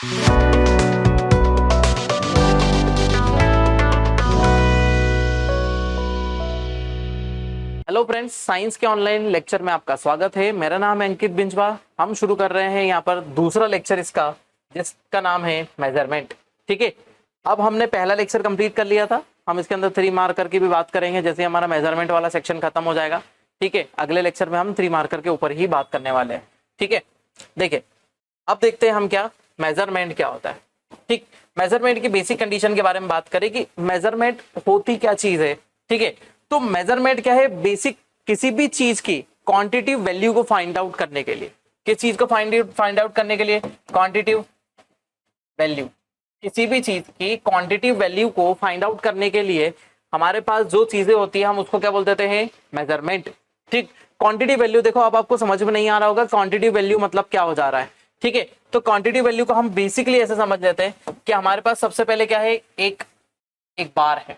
Hello friends, science के online lecture में आपका स्वागत है। मेरा नाम है अंकित बिंजवा। हम शुरू कर रहे हैं यहाँ पर दूसरा लेक्चर इसका, जिसका नाम है मेजरमेंट। ठीक है, अब हमने पहला लेक्चर कंप्लीट कर लिया था। हम इसके अंदर 3 मार्कर की भी बात करेंगे जैसे हमारा मेजरमेंट वाला सेक्शन खत्म हो जाएगा। ठीक है, अगले लेक्चर में हम 3 मार्कर के ऊपर ही बात करने वाले हैं। ठीक है, देखिए अब देखते हैं हम क्या मेजरमेंट क्या होता है। ठीक, मेजरमेंट की बेसिक कंडीशन के बारे में बात करें कि मेजरमेंट होती क्या चीज है। ठीक है, तो मेजरमेंट क्या है? बेसिक किसी भी चीज की क्वांटिटिव वैल्यू को फाइंड आउट करने के लिए, किस चीज को फाइंड आउट करने के लिए? Quantitative value. किसी भी चीज की क्वांटिटिव वैल्यू को फाइंड आउट करने के लिए हमारे पास जो चीजें होती है हम उसको क्या बोल देते हैं? मेजरमेंट। ठीक, क्वांटिटिव वैल्यू देखो, अब आपको समझ में नहीं आ रहा होगा क्वांटिटिव वैल्यू मतलब क्या हो जा रहा है। ठीक है, तो क्वांटिटिव वैल्यू को हम बेसिकली ऐसे समझ लेते हैं कि हमारे पास सबसे पहले क्या है? एक बार है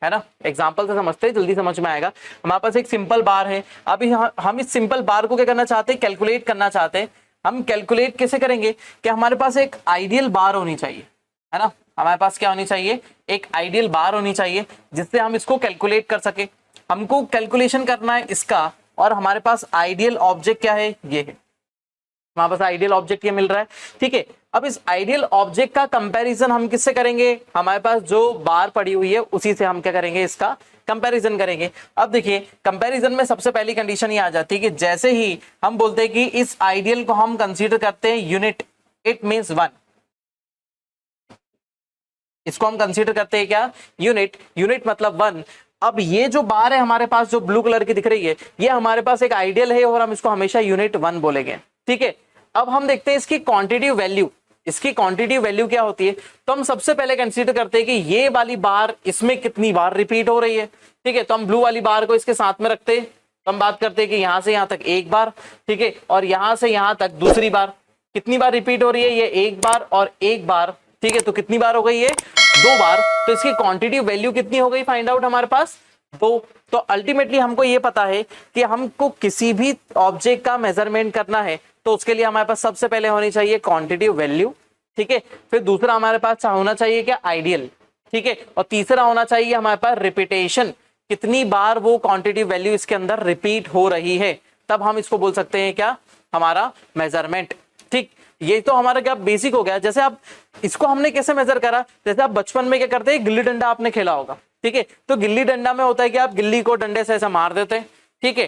ना। एग्जाम्पल से समझते हैं, जल्दी समझ में आएगा। हमारे पास एक सिंपल बार है। अभी हम इस सिंपल बार को क्या करना चाहते हैं? कैलकुलेट करना चाहते हैं। हम कैलकुलेट कैसे करेंगे कि हमारे पास एक आइडियल बार होनी चाहिए, है ना। हमारे पास क्या होनी चाहिए? एक आइडियल बार होनी चाहिए जिससे हम इसको कैलकुलेट कर सके। हमको कैलकुलेशन करना है इसका, और हमारे पास आइडियल ऑब्जेक्ट क्या है? ये है हमारे पास आइडियल ऑब्जेक्ट ये मिल रहा है। ठीक है, अब इस आइडियल ऑब्जेक्ट का कंपैरिजन हम किससे करेंगे? हमारे पास जो बार पड़ी हुई है उसी से हम क्या करेंगे? इसका कंपैरिजन करेंगे। अब देखिए, कंपैरिजन में सबसे पहली कंडीशन ये आ जाती है कि जैसे ही हम बोलते हैं कि इस आइडियल को हम कंसीडर करते हैं यूनिट, इट मींस 1। इसको हम कंसीडर करते हैं क्या? यूनिट। यूनिट मतलब 1। अब ये जो बार है हमारे पास, जो ब्लू कलर की दिख रही है, ये हमारे पास एक आइडियल है और हम इसको हमेशा यूनिट 1 बोलेंगे। ठीक है, अब हम देखते हैं इसकी क्वांटिटिव वैल्यू। इसकी क्वांटिटिव वैल्यू क्या होती है? तो हम सबसे पहले कंसीडर करते हैं कि ये वाली बार इसमें कितनी बार रिपीट हो रही है। ठीक है, तो हम ब्लू वाली बार को इसके साथ में रखते हैं। तो हम बात करते हैं कि यहां से यहां तक एक बार, ठीक है, और यहां से यहां तक दूसरी बार। कितनी बार रिपीट हो रही है? ये एक बार और एक बार। ठीक है, तो कितनी बार हो गई? ये 2 बार। तो इसकी क्वांटिटिव वैल्यू कितनी हो गई फाइंड आउट हमारे पास? 2। तो अल्टीमेटली हमको ये पता है कि हमको किसी भी ऑब्जेक्ट का मेजरमेंट करना है तो उसके लिए हमारे पास सबसे पहले होनी चाहिए क्वांटिटिव वैल्यू। ठीक है, फिर दूसरा हमारे पास होना चाहिए क्या? आइडियल। ठीक है, और तीसरा होना चाहिए हमारे पास रिपीटेशन। कितनी बार वो क्वांटिटिव वैल्यू इसके अंदर रिपीट हो रही है, तब हम इसको बोल सकते हैं क्या? हमारा मेजरमेंट। ठीक, ये तो हमारा क्या बेसिक हो गया। जैसे आप इसको हमने कैसे मेजर करा? जैसे आप बचपन में क्या करते हैं? गिल्ली डंडा आपने खेला होगा। ठीक है, तो गिल्ली डंडा में होता है कि आप गिल्ली को डंडे से ऐसे मार देते हैं। ठीक है,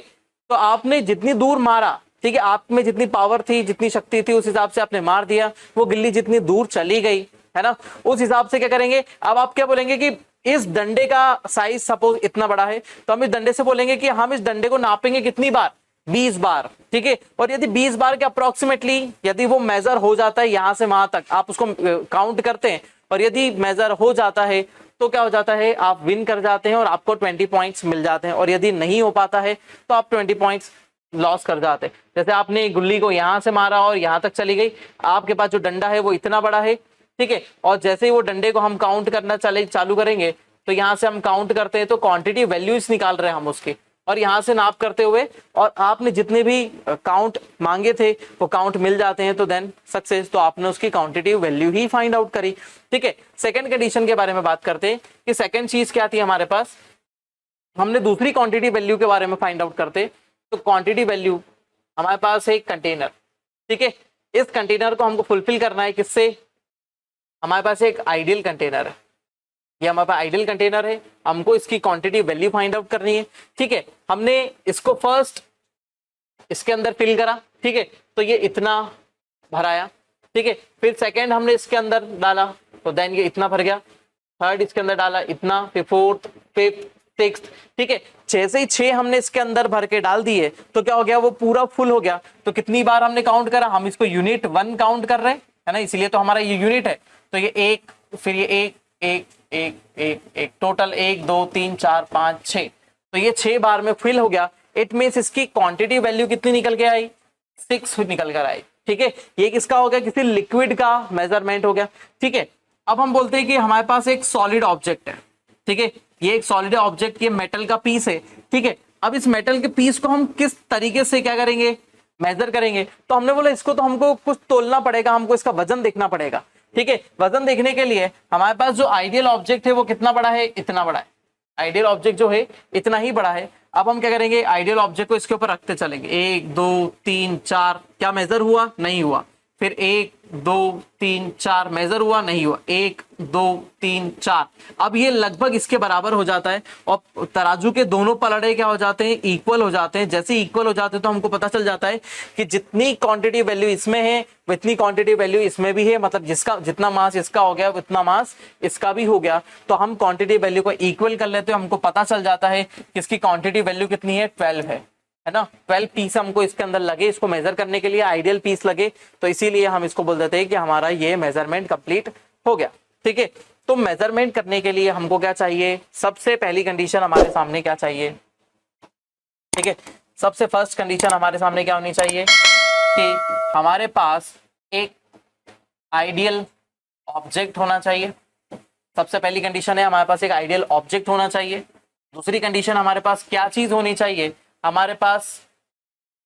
तो आपने जितनी दूर मारा, ठीक है, आप में जितनी पावर थी, जितनी शक्ति थी, उस हिसाब से आपने मार दिया। वो गिल्ली जितनी दूर चली गई, है ना, उस हिसाब से क्या करेंगे? अब आप क्या बोलेंगे कि इस डंडे का साइज सपोज इतना बड़ा है, तो हम इस डंडे से बोलेंगे कि हम इस डंडे को नापेंगे कितनी बार? 20 बार। ठीक है, और यदि 20 बार के अप्रोक्सीमेटली यदि वो मेजर हो जाता है यहां से वहां तक, आप उसको काउंट करते हैं, और यदि मेजर हो जाता है तो क्या हो जाता है? आप विन कर जाते हैं और आपको 20 पॉइंट्स मिल जाते हैं। और यदि नहीं हो पाता है तो आप 20 पॉइंट्स लॉस कर जाते हैं। जैसे आपने गुल्ली को यहां से मारा और यहां तक चली गई, आपके पास जो डंडा है वो इतना बड़ा है। ठीक है, और जैसे ही वो डंडे को हम काउंट करना चालू करेंगे, तो यहां से हम काउंट करते हैं तो क्वांटिटी वैल्यूज निकाल रहे हैं हम उसकी, और यहां से नाप करते हुए, और आपने जितने भी काउंट मांगे थे वो काउंट मिल जाते हैं, तो देन सक्सेस। तो आपने उसकी क्वांटिटिव वैल्यू ही फाइंड आउट करी। ठीक है, सेकंड कंडीशन के बारे में बात करते हैं कि सेकंड चीज क्या थी हमारे पास? हमने दूसरी क्वांटिटी वैल्यू के बारे में फाइंड आउट करते। तो क्वांटिटी वैल्यू हमारे पास है एक कंटेनर। ठीक है, इस कंटेनर को हमको फुलफिल करना है किससे? हमारे पास एक आइडियल कंटेनर है। ये हमारे पास आइडियल कंटेनर है, हमको इसकी क्वांटिटी वैल्यू फाइंड आउट करनी है। ठीक है, हमने इसको फर्स्ट इसके अंदर फिल करा। ठीक है, तो ये इतना भराया। ठीक है, फिर सेकंड हमने इसके अंदर डाला तो देन ये इतना भर गया। थर्ड इसके अंदर डाला इतना, फिर फोर्थ, फिफ्थ, सिक्स्थ। ठीक है, 6 से ही 6 हमने इसके अंदर भर के डाल दिए तो क्या हो गया? वो पूरा फुल हो गया। तो कितनी बार हमने काउंट करा? हम इसको यूनिट 1 काउंट कर रहे हैं, है ना, इसीलिए तो हमारा ये यूनिट है। तो ये एक, फिर ये एक एक एक एक एक, टोटल 1 2 3 4 5 6। तो ये 6 बार में फिल हो गया। इट मींस इसकी क्वांटिटी वैल्यू कितनी निकल के आई? 6 निकल कर आई। ठीक है, ये किसका हो गया? किसी लिक्विड का मेजरमेंट हो गया। ठीक है, अब हम बोलते हैं कि हमारे पास एक सॉलिड ऑब्जेक्ट है। ठीक है, ये एक सॉलिड ऑब्जेक्ट, ये मेटल का पीस है। ठीक है, अब इस मेटल के पीस को हम किस तरीके से क्या करेंगे? मेजर करेंगे, तो हमने बोला इसको तो हमको कुछ तोलना पड़ेगा, हमको इसका वजन देखना पड़ेगा। ठीक है, वजन देखने के लिए हमारे पास जो आइडियल ऑब्जेक्ट है वो कितना बड़ा है, इतना बड़ा है। आइडियल ऑब्जेक्ट जो है इतना ही बड़ा है। अब हम क्या करेंगे, आइडियल ऑब्जेक्ट को इसके ऊपर रखते चलेंगे, 1 2 3 4, क्या मेजर हुआ, नहीं हुआ। फिर 1 2 3 4 मेजर हुआ, नहीं हुआ, 1 2 3 4। अब ये लगभग इसके बराबर हो जाता है और तराजू के दोनों पलड़े क्या हो जाते हैं, इक्वल हो जाते हैं। जैसे इक्वल हो जाते हैं तो हमको पता चल जाता है कि जितनी क्वांटिटी वैल्यू इसमें है उतनी क्वांटिटी वैल्यू इसमें भी है, मतलब जिसका जितना मास इसका हो गया उतना मास इसका भी हो गया। तो हम क्वांटिटी वैल्यू को इक्वल कर लेते हैं, हमको पता चल जाता है कि इसकी क्वांटिटी वैल्यू कितनी है, 12 है ना। 12 पीस हमको इसके अंदर लगे, इसको मेजर करने के लिए आइडियल पीस लगे, तो इसीलिए हम इसको बोल देते हैं कि हमारा ये मेजरमेंट कंप्लीट हो गया। ठीक है, तो मेजरमेंट करने के लिए हमको क्या चाहिए, सबसे पहली कंडीशन हमारे सामने क्या चाहिए, ठीक है, सबसे फर्स्ट कंडीशन हमारे सामने क्या होनी चाहिए कि हमारे पास एक आइडियल ऑब्जेक्ट होना चाहिए। सबसे पहली कंडीशन है हमारे पास एक आइडियल ऑब्जेक्ट होना चाहिए। दूसरी कंडीशन हमारे पास क्या चीज होनी चाहिए, हमारे पास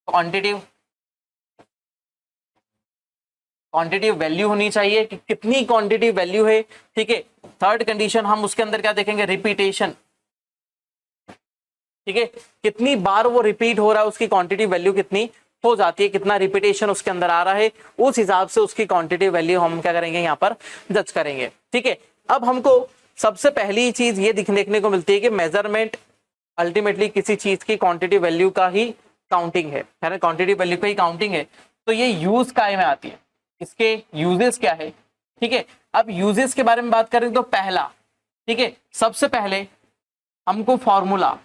क्वांटिटिव वैल्यू होनी चाहिए कि कितनी क्वांटिटी वैल्यू है। ठीक है, थर्ड कंडीशन हम उसके अंदर क्या देखेंगे, रिपीटेशन। ठीक है, कितनी बार वो रिपीट हो रहा है, उसकी क्वांटिटी वैल्यू कितनी हो जाती है, कितना रिपीटेशन उसके अंदर आ रहा है, उस हिसाब से उसकी क्वांटिटी वैल्यू हम क्या करेंगे, यहाँ पर जज करेंगे। ठीक है, अब हमको सबसे पहली चीज ये देखने को मिलती है कि मेजरमेंट अल्टीमेटली किसी चीज की क्वांटिटी वैल्यू का ही काउंटिंग है ना, क्वांटिटी वैल्यू का ही काउंटिंग है। तो ये यूज काय में आती है, इसके यूजेस क्या है। ठीक है, अब यूजेस के बारे में बात करें तो पहला, ठीक है, सबसे पहले हमको फॉर्मूला,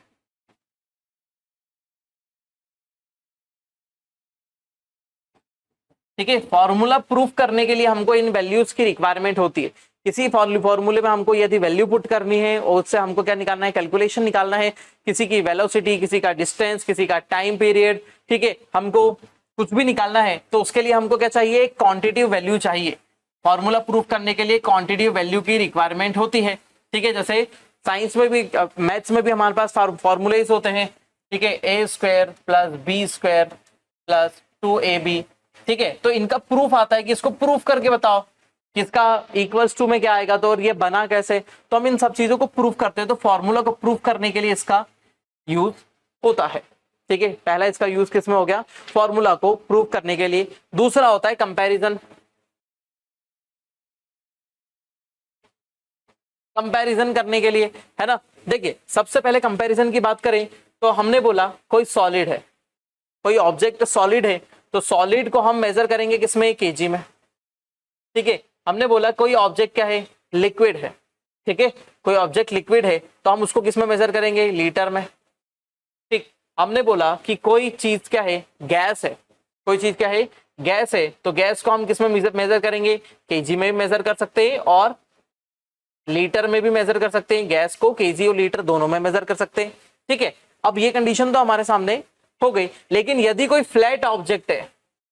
ठीक है, फॉर्मूला प्रूफ करने के लिए हमको इन वैल्यूज की रिक्वायरमेंट होती है। किसी फॉर्मूले में हमको यदि वैल्यू पुट करनी है और उससे हमको क्या निकालना है, कैलकुलेशन निकालना है, किसी की वेलोसिटी, किसी का डिस्टेंस, किसी का टाइम पीरियड, ठीक है, हमको कुछ भी निकालना है तो उसके लिए हमको क्या चाहिए, क्वांटिटिव वैल्यू चाहिए। फॉर्मूला प्रूफ करने के लिए क्वांटिटिव वैल्यू की रिक्वायरमेंट होती है। ठीक है, जैसे साइंस में भी, मैथ्स में भी हमारे पास फॉर्मूलेज होते हैं। ठीक है, a² + b² + 2ab। ठीक है, तो इनका प्रूफ आता है कि इसको प्रूफ करके बताओ किसका =2 में क्या आएगा, तो और ये बना कैसे, तो हम इन सब चीजों को प्रूफ करते हैं। तो फॉर्मूला को प्रूफ करने के लिए इसका यूज होता है। ठीक है, पहला इसका यूज किस में हो गया, फॉर्मूला को प्रूफ करने के लिए। दूसरा होता है कंपैरिजन। कंपैरिजन करने के लिए, है ना। देखिए, सबसे पहले कंपैरिजन की बात करें तो हमने बोला कोई सॉलिड है, कोई ऑब्जेक्ट सॉलिड है, तो सॉलिड को हम मेजर करेंगे किसमें, केजी में। ठीक है, हमने बोला कोई ऑब्जेक्ट क्या है, लिक्विड है। ठीक है, कोई ऑब्जेक्ट लिक्विड है तो हम उसको किसमें मेजर करेंगे, लीटर में। ठीक, हमने बोला कि कोई चीज क्या है, गैस है, कोई चीज क्या है, गैस है, तो गैस को हम किसमें मेजर करेंगे, केजी में भी मेजर कर सकते हैं और लीटर में भी मेजर कर सकते हैं। गैस को केजी और लीटर दोनों में मेजर कर सकते हैं। ठीक है, अब ये कंडीशन तो हमारे सामने हो गई। लेकिन यदि कोई फ्लैट ऑब्जेक्ट है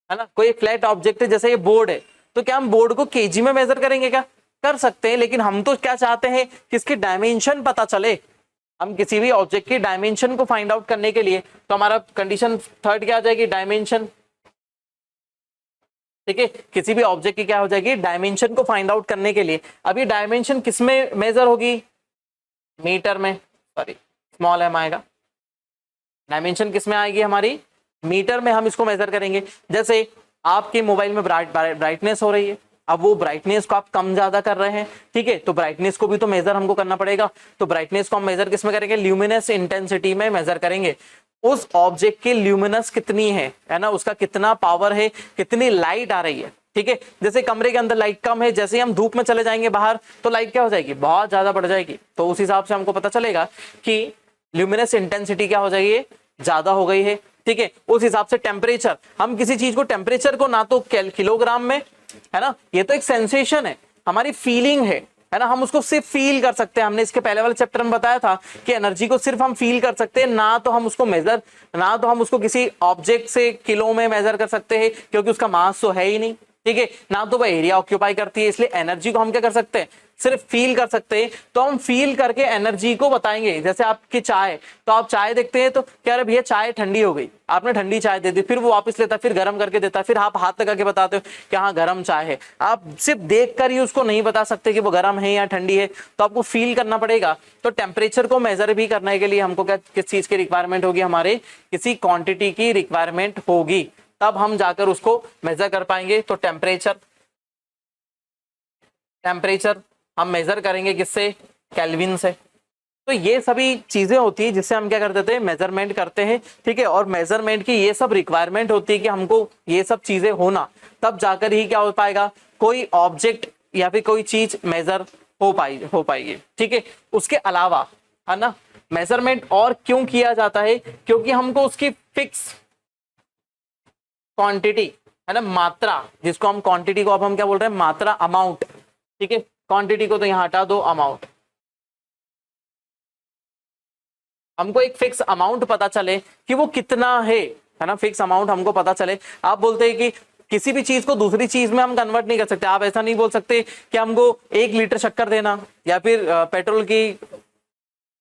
ना, कोई फ्लैट ऑब्जेक्ट है, जैसे ये बोर्ड है, तो क्या हम बोर्ड को केजी में मेजर करेंगे, क्या कर सकते हैं। लेकिन हम तो क्या चाहते हैं कि इसकी डायमेंशन पता चले। हम किसी भी ऑब्जेक्ट की डायमेंशन को फाइंड आउट करने के लिए, तो हमारा कंडीशन थर्ड क्या आ जाएगी, डायमेंशन। ठीक है, किसी भी ऑब्जेक्ट की क्या हो जाएगी, डायमेंशन को फाइंड आउट करने के लिए। अब ये डायमेंशन किसमें मेजर होगी, मीटर में, सॉरी स्मॉल एम आएगा। डायमेंशन किसमें आएगी हमारी, मीटर में हम इसको मेजर करेंगे। जैसे आपके मोबाइल में ब्राइटनेस हो रही है, अब वो ब्राइटनेस को आप कम ज्यादा कर रहे हैं। ठीक है, तो ब्राइटनेस को भी तो मेजर हमको करना पड़ेगा। तो ब्राइटनेस को हम मेजर किस में करेंगे, ल्यूमिनस इंटेंसिटी में मेजर करेंगे। उस ऑब्जेक्ट की ल्यूमिनस कितनी है ना, उसका कितना पावर है, कितनी लाइट आ रही है। ठीक है, जैसे कमरे के अंदर लाइट कम है, जैसे हम धूप में चले जाएंगे बाहर तो लाइट क्या हो जाएगी, बहुत ज्यादा बढ़ जाएगी। तो उस हिसाब से हमको पता चलेगा कि ल्यूमिनस इंटेंसिटी क्या हो जाएगी, ज्यादा हो गई है। ठीक है, उस हिसाब से टेम्परेचर, हम किसी चीज को टेम्परेचर को ना तो किलोग्राम में, है ना, ये तो एक सेंसेशन है, हमारी फीलिंग है ना, हम उसको सिर्फ फील कर सकते हैं। हमने इसके पहले वाले चैप्टर में बताया था कि एनर्जी को सिर्फ हम फील कर सकते हैं, ना तो हम उसको मेजर, ना तो हम उसको किसी ऑब्जेक्ट से किलो में मेजर कर सकते हैं, क्योंकि उसका मास तो है ही नहीं। ठीक है, ना तो वो एरिया ऑक्यूपाई करती है, इसलिए एनर्जी को हम क्या कर सकते हैं, सिर्फ फील कर सकते हैं। तो हम फील करके एनर्जी को बताएंगे। जैसे आपकी चाय, तो आप चाय देखते हैं तो क्या रे भैया चाय ठंडी हो गई, आपने ठंडी चाय दे दी, फिर वो वापस लेता है, फिर गर्म करके देता है, फिर आप हाथ लगा के बताते हो कि हाँ गर्म चाय है। आप सिर्फ देख कर ही उसको नहीं बता सकते कि वो गर्म है या ठंडी है, तो आपको फील करना पड़ेगा। तो टेम्परेचर को मेजर भी करने के लिए हमको क्या, किस चीज की रिक्वायरमेंट होगी, हमारे किसी क्वांटिटी की रिक्वायरमेंट होगी, तब हम जाकर उसको मेजर कर पाएंगे। तो टेम्परेचर हम मेजर करेंगे किससे, केल्विन से। तो ये सभी चीजें होती है जिससे हम क्या कर देते हैं, मेजरमेंट करते हैं। ठीक है, और मेजरमेंट की ये सब रिक्वायरमेंट होती है कि हमको ये सब चीजें होना, तब जाकर ही क्या हो पाएगा, कोई ऑब्जेक्ट या फिर कोई चीज मेजर हो पाएगी। ठीक है, उसके अलावा है ना, मेजरमेंट और क्यों किया जाता है, क्योंकि हमको उसकी फिक्स क्वांटिटी है ना, मात्रा, जिसको हम क्वांटिटी को अब हम क्या बोल रहे हैं, मात्रा, अमाउंट। ठीक है, क्वांटिटी को तो यहां हटा दो, अमाउंट। हमको एक फिक्स अमाउंट पता चले कि वो कितना है ना, फिक्स अमाउंट हमको पता चले। आप बोलते हैं कि किसी भी चीज को दूसरी चीज में हम कन्वर्ट नहीं कर सकते। आप ऐसा नहीं बोल सकते कि हमको 1 लीटर शक्कर देना, या फिर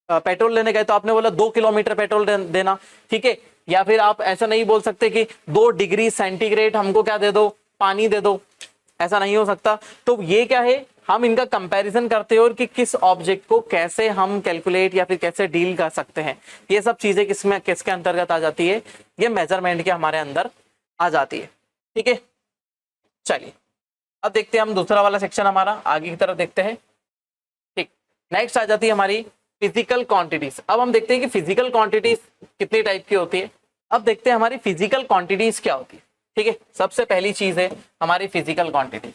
पेट्रोल लेने गए तो आपने बोला 2 किलोमीटर पेट्रोल देना। ठीक है, या फिर आप ऐसा नहीं बोल सकते कि 2 डिग्री सेंटीग्रेड हमको क्या दे दो, पानी दे दो, ऐसा नहीं हो सकता। तो ये क्या है, हम इनका कंपैरिजन करते हैं और कि किस ऑब्जेक्ट को कैसे हम कैलकुलेट या फिर कैसे डील कर सकते हैं, ये सब चीजें किसके अंतर्गत आ जाती है, ये मेजरमेंट के हमारे अंदर आ जाती है। ठीक है, चलिए अब देखते हैं हम दूसरा वाला सेक्शन, हमारा आगे की तरफ देखते हैं। ठीक, नेक्स्ट आ जाती है हमारी फिजिकल क्वांटिटीज। अब हम देखते हैं कि फिजिकल क्वांटिटीज कितनी टाइप की होती है। अब देखते हैं हमारी फिजिकल क्वांटिटीज क्या होती है। ठीक है, सबसे पहली चीज है हमारी फिजिकल क्वांटिटी।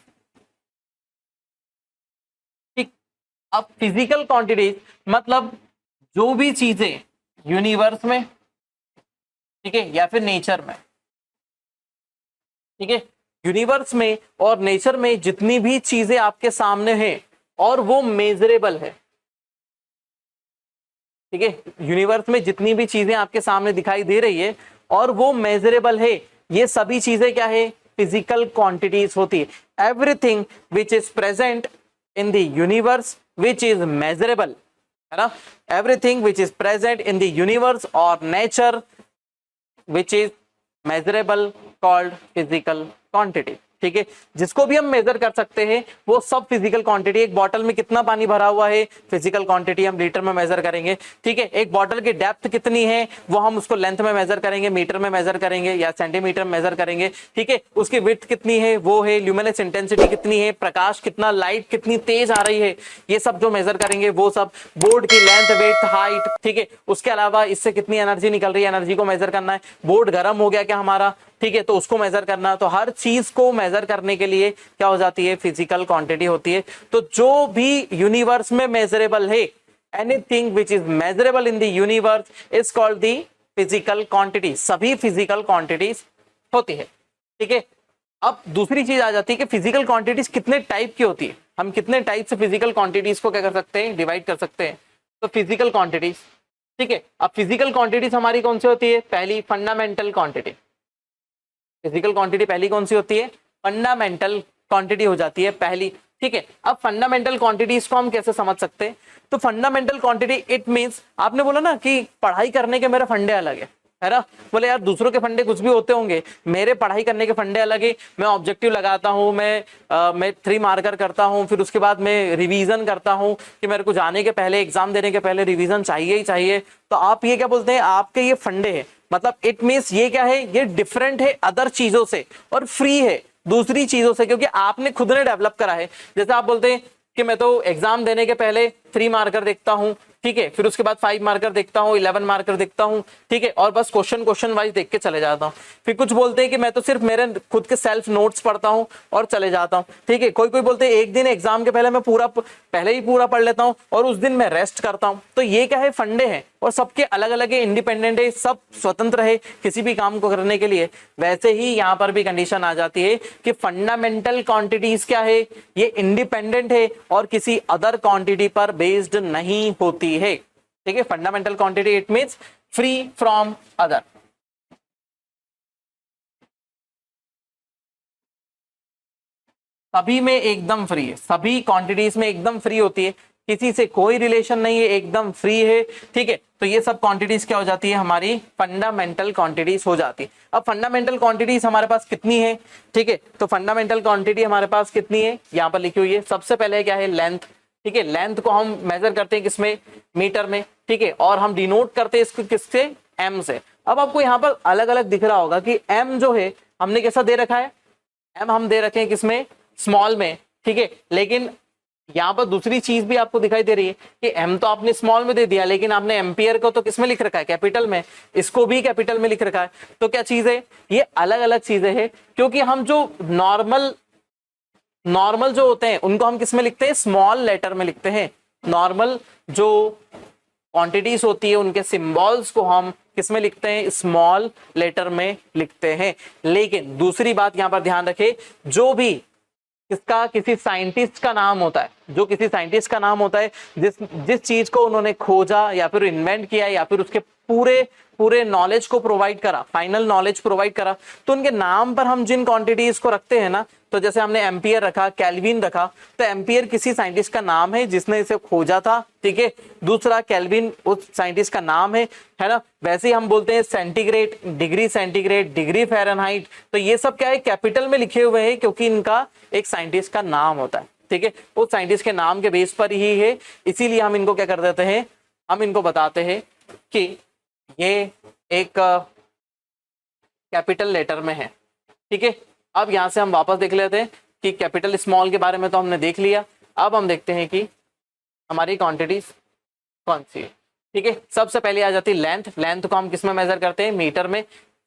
ठीक, अब फिजिकल क्वांटिटीज मतलब जो भी चीजें यूनिवर्स में, ठीक है, या फिर नेचर में, ठीक है, यूनिवर्स में और नेचर में जितनी भी चीजें आपके सामने हैं और वो मेजरेबल है। ठीक है, यूनिवर्स में जितनी भी चीजें आपके सामने दिखाई दे रही है और वो मेजरेबल है, ये सभी चीजें क्या है, फिजिकल क्वांटिटीज होती है। Everything which is present in the universe which is measurable, है ना, everything which is present in the universe और nature which is measurable called physical quantity. ठीक है, जिसको भी हम मेजर कर सकते हैं वो सब फिजिकल क्वांटिटी। एक बॉटल में कितना पानी भरा हुआ है, फिजिकल क्वांटिटी हम लीटर में मेजर करेंगे। ठीक है, एक बॉटल की डेप्थ कितनी है वो हम उसको लेंथ में मेजर करेंगे, मीटर में मेजर करेंगे या सेंटीमीटर में मेजर करेंगे। ठीक है, उसकी विड्थ कितनी है वो है, ल्यूमिनेस इंटेंसिटी कितनी है, प्रकाश कितना, लाइट कितनी तेज आ रही है, ये सब जो मेजर करेंगे वो सब। बोर्ड की लेंथ, वेट, हाइट। ठीक है, उसके अलावा इससे कितनी एनर्जी निकल रही है, एनर्जी को मेजर करना है। बोर्ड गर्म हो गया क्या हमारा, ठीक है, तो उसको मेजर करना। तो हर चीज को मेजर करने के लिए क्या हो जाती है, फिजिकल क्वांटिटी होती है। तो जो भी यूनिवर्स में मेजरेबल है, anything which is measurable in the universe is called the physical quantity. सभी फिजिकल क्वांटिटीज होती है। ठीक है, अब दूसरी चीज आ जाती है कि फिजिकल क्वांटिटीज कितने टाइप की होती है, हम कितने टाइप से फिजिकल क्वांटिटीज को क्या कर सकते हैं, डिवाइड कर सकते हैं। तो फिजिकल क्वांटिटीज, ठीक है, अब फिजिकल क्वांटिटीज हमारी कौन सी होती है, पहली फंडामेंटल क्वांटिटी। फिजिकल क्वांटिटी पहली कौन सी होती है, फंडामेंटल क्वांटिटी हो जाती है पहली। ठीक है, अब फंडामेंटल क्वांटिटीज को हम कैसे समझ सकते हैं, तो फंडामेंटल क्वांटिटी इट मींस, आपने बोला ना कि पढ़ाई करने के मेरे फंडे अलग है ना, बोले यार दूसरों के फंडे कुछ भी होते होंगे, मेरे पढ़ाई करने के फंडे अलग है। मैं ऑब्जेक्टिव लगाता हूँ, मैं 3 मार्कर करता हूँ, फिर उसके बाद मैं रिवीजन करता हूँ कि मेरे को जाने के पहले, एग्जाम देने के पहले रिवीजन चाहिए ही चाहिए। तो आप ये क्या बोलते हैं, आपके ये फंडे हैं, मतलब इट मींस ये क्या है, ये डिफरेंट है अदर चीजों से और फ्री है दूसरी चीजों से, क्योंकि आपने खुद ने डेवलप करा है। जैसे आप बोलते हैं कि मैं तो एग्जाम देने के पहले 3 मार्कर देखता हूं, ठीक है, फिर उसके बाद 5 मार्कर देखता हूं, 11 मार्कर देखता हूं, ठीक है, और बस क्वेश्चन वाइज देख के चले जाता हूं। फिर कुछ बोलते हैं कि मैं तो सिर्फ मेरे खुद के सेल्फ नोट्स पढ़ता हूं और चले जाता हूं। ठीक है, कोई कोई बोलते हैं एक दिन एग्जाम के पहले मैं पहले ही पूरा पढ़ लेता हूं और उस दिन मैं रेस्ट करता हूं। तो ये क्या है, फंडे हैं और सबके अलग अलग है, इंडिपेंडेंट है, सब स्वतंत्र है किसी भी काम को करने के लिए। वैसे ही यहां पर भी कंडीशन आ जाती है कि फंडामेंटल क्वांटिटीज क्या है, ये इंडिपेंडेंट है और किसी अदर क्वांटिटी पर बेस्ड नहीं होती है। ठीक है, fundamental quantity it means free from other. सभी में एकदम फ्री है, सभी क्वांटिटीज में एकदम फ्री होती है, किसी से कोई रिलेशन नहीं है, एकदम फ्री है। ठीक है, तो ये सब क्वांटिटीज क्या हो जाती है, हमारी फंडामेंटल क्वांटिटीज हो जाती है। अब फंडामेंटल क्वांटिटीज हमारे पास कितनी है, ठीक है, तो फंडामेंटल क्वांटिटी हमारे पास कितनी है, यहाँ पर लिखी हुई है। सबसे पहले क्या है, लेंथ। ठीक है, लेंथ को हम मेजर करते हैं किसमें, मीटर में। ठीक है, और हम डिनोट करते हैं इसको किससे, एम से। अब आपको यहाँ पर अलग अलग दिख रहा होगा कि एम जो है हमने कैसा दे रखा है, एम हम दे रखे हैं किसमें, स्मॉल में। ठीक है, लेकिन यहाँ पर दूसरी चीज भी आपको दिखाई दे रही है कि एम तो आपने स्मॉल में दे दिया, लेकिन आपने एम्पियर को तो किसमें लिख रखा है, कैपिटल में, इसको भी कैपिटल में लिख रखा है। तो क्या चीज है, ये अलग अलग चीजें हैं, क्योंकि हम जो नॉर्मल जो होते हैं उनको हम किसमें लिखते हैं, स्मॉल लेटर में लिखते हैं। नॉर्मल जो क्वांटिटीज होती है उनके सिंबल्स को हम किसमें लिखते हैं, स्मॉल लेटर में लिखते हैं। लेकिन दूसरी बात यहां पर ध्यान रखें, जो भी किसका, किसी साइंटिस्ट का नाम होता है, जो किसी साइंटिस्ट का नाम होता है, जिस चीज को उन्होंने खोजा या फिर इन्वेंट किया या फिर उसके पूरे नॉलेज को प्रोवाइड करा, फाइनल नॉलेज प्रोवाइड करा, तो उनके नाम पर हम जिन क्वांटिटीज को रखते हैं ना, तो जैसे हमने एम्पियर रखा, केल्विन रखा, तो एम्पियर किसी साइंटिस्ट का नाम है जिसने इसे खोजा था। ठीक है, दूसरा केल्विन उस साइंटिस्ट का नाम है ना। वैसे ही हम बोलते हैं सेंटीग्रेड, डिग्री फ़ारेनहाइट, तो ये सब क्या है, कैपिटल में लिखे हुए हैं, क्योंकि इनका एक साइंटिस्ट का नाम होता है। ठीक है, उस साइंटिस्ट के नाम के बेस पर ही है, इसीलिए हम इनको क्या कर देते हैं, हम इनको बताते हैं कि ये एक कैपिटल लेटर में है। ठीक है, अब यहां से हम वापस देख लेते हैं कि कैपिटल स्मॉल के बारे में तो हमने देख लिया। अब हम देखते हैं कि हमारी क्वांटिटीज कौन सी है। ठीक है, सबसे पहले आ जाती है लेंथ। लेंथ को हम किस में मेजर करते हैं, मीटर में।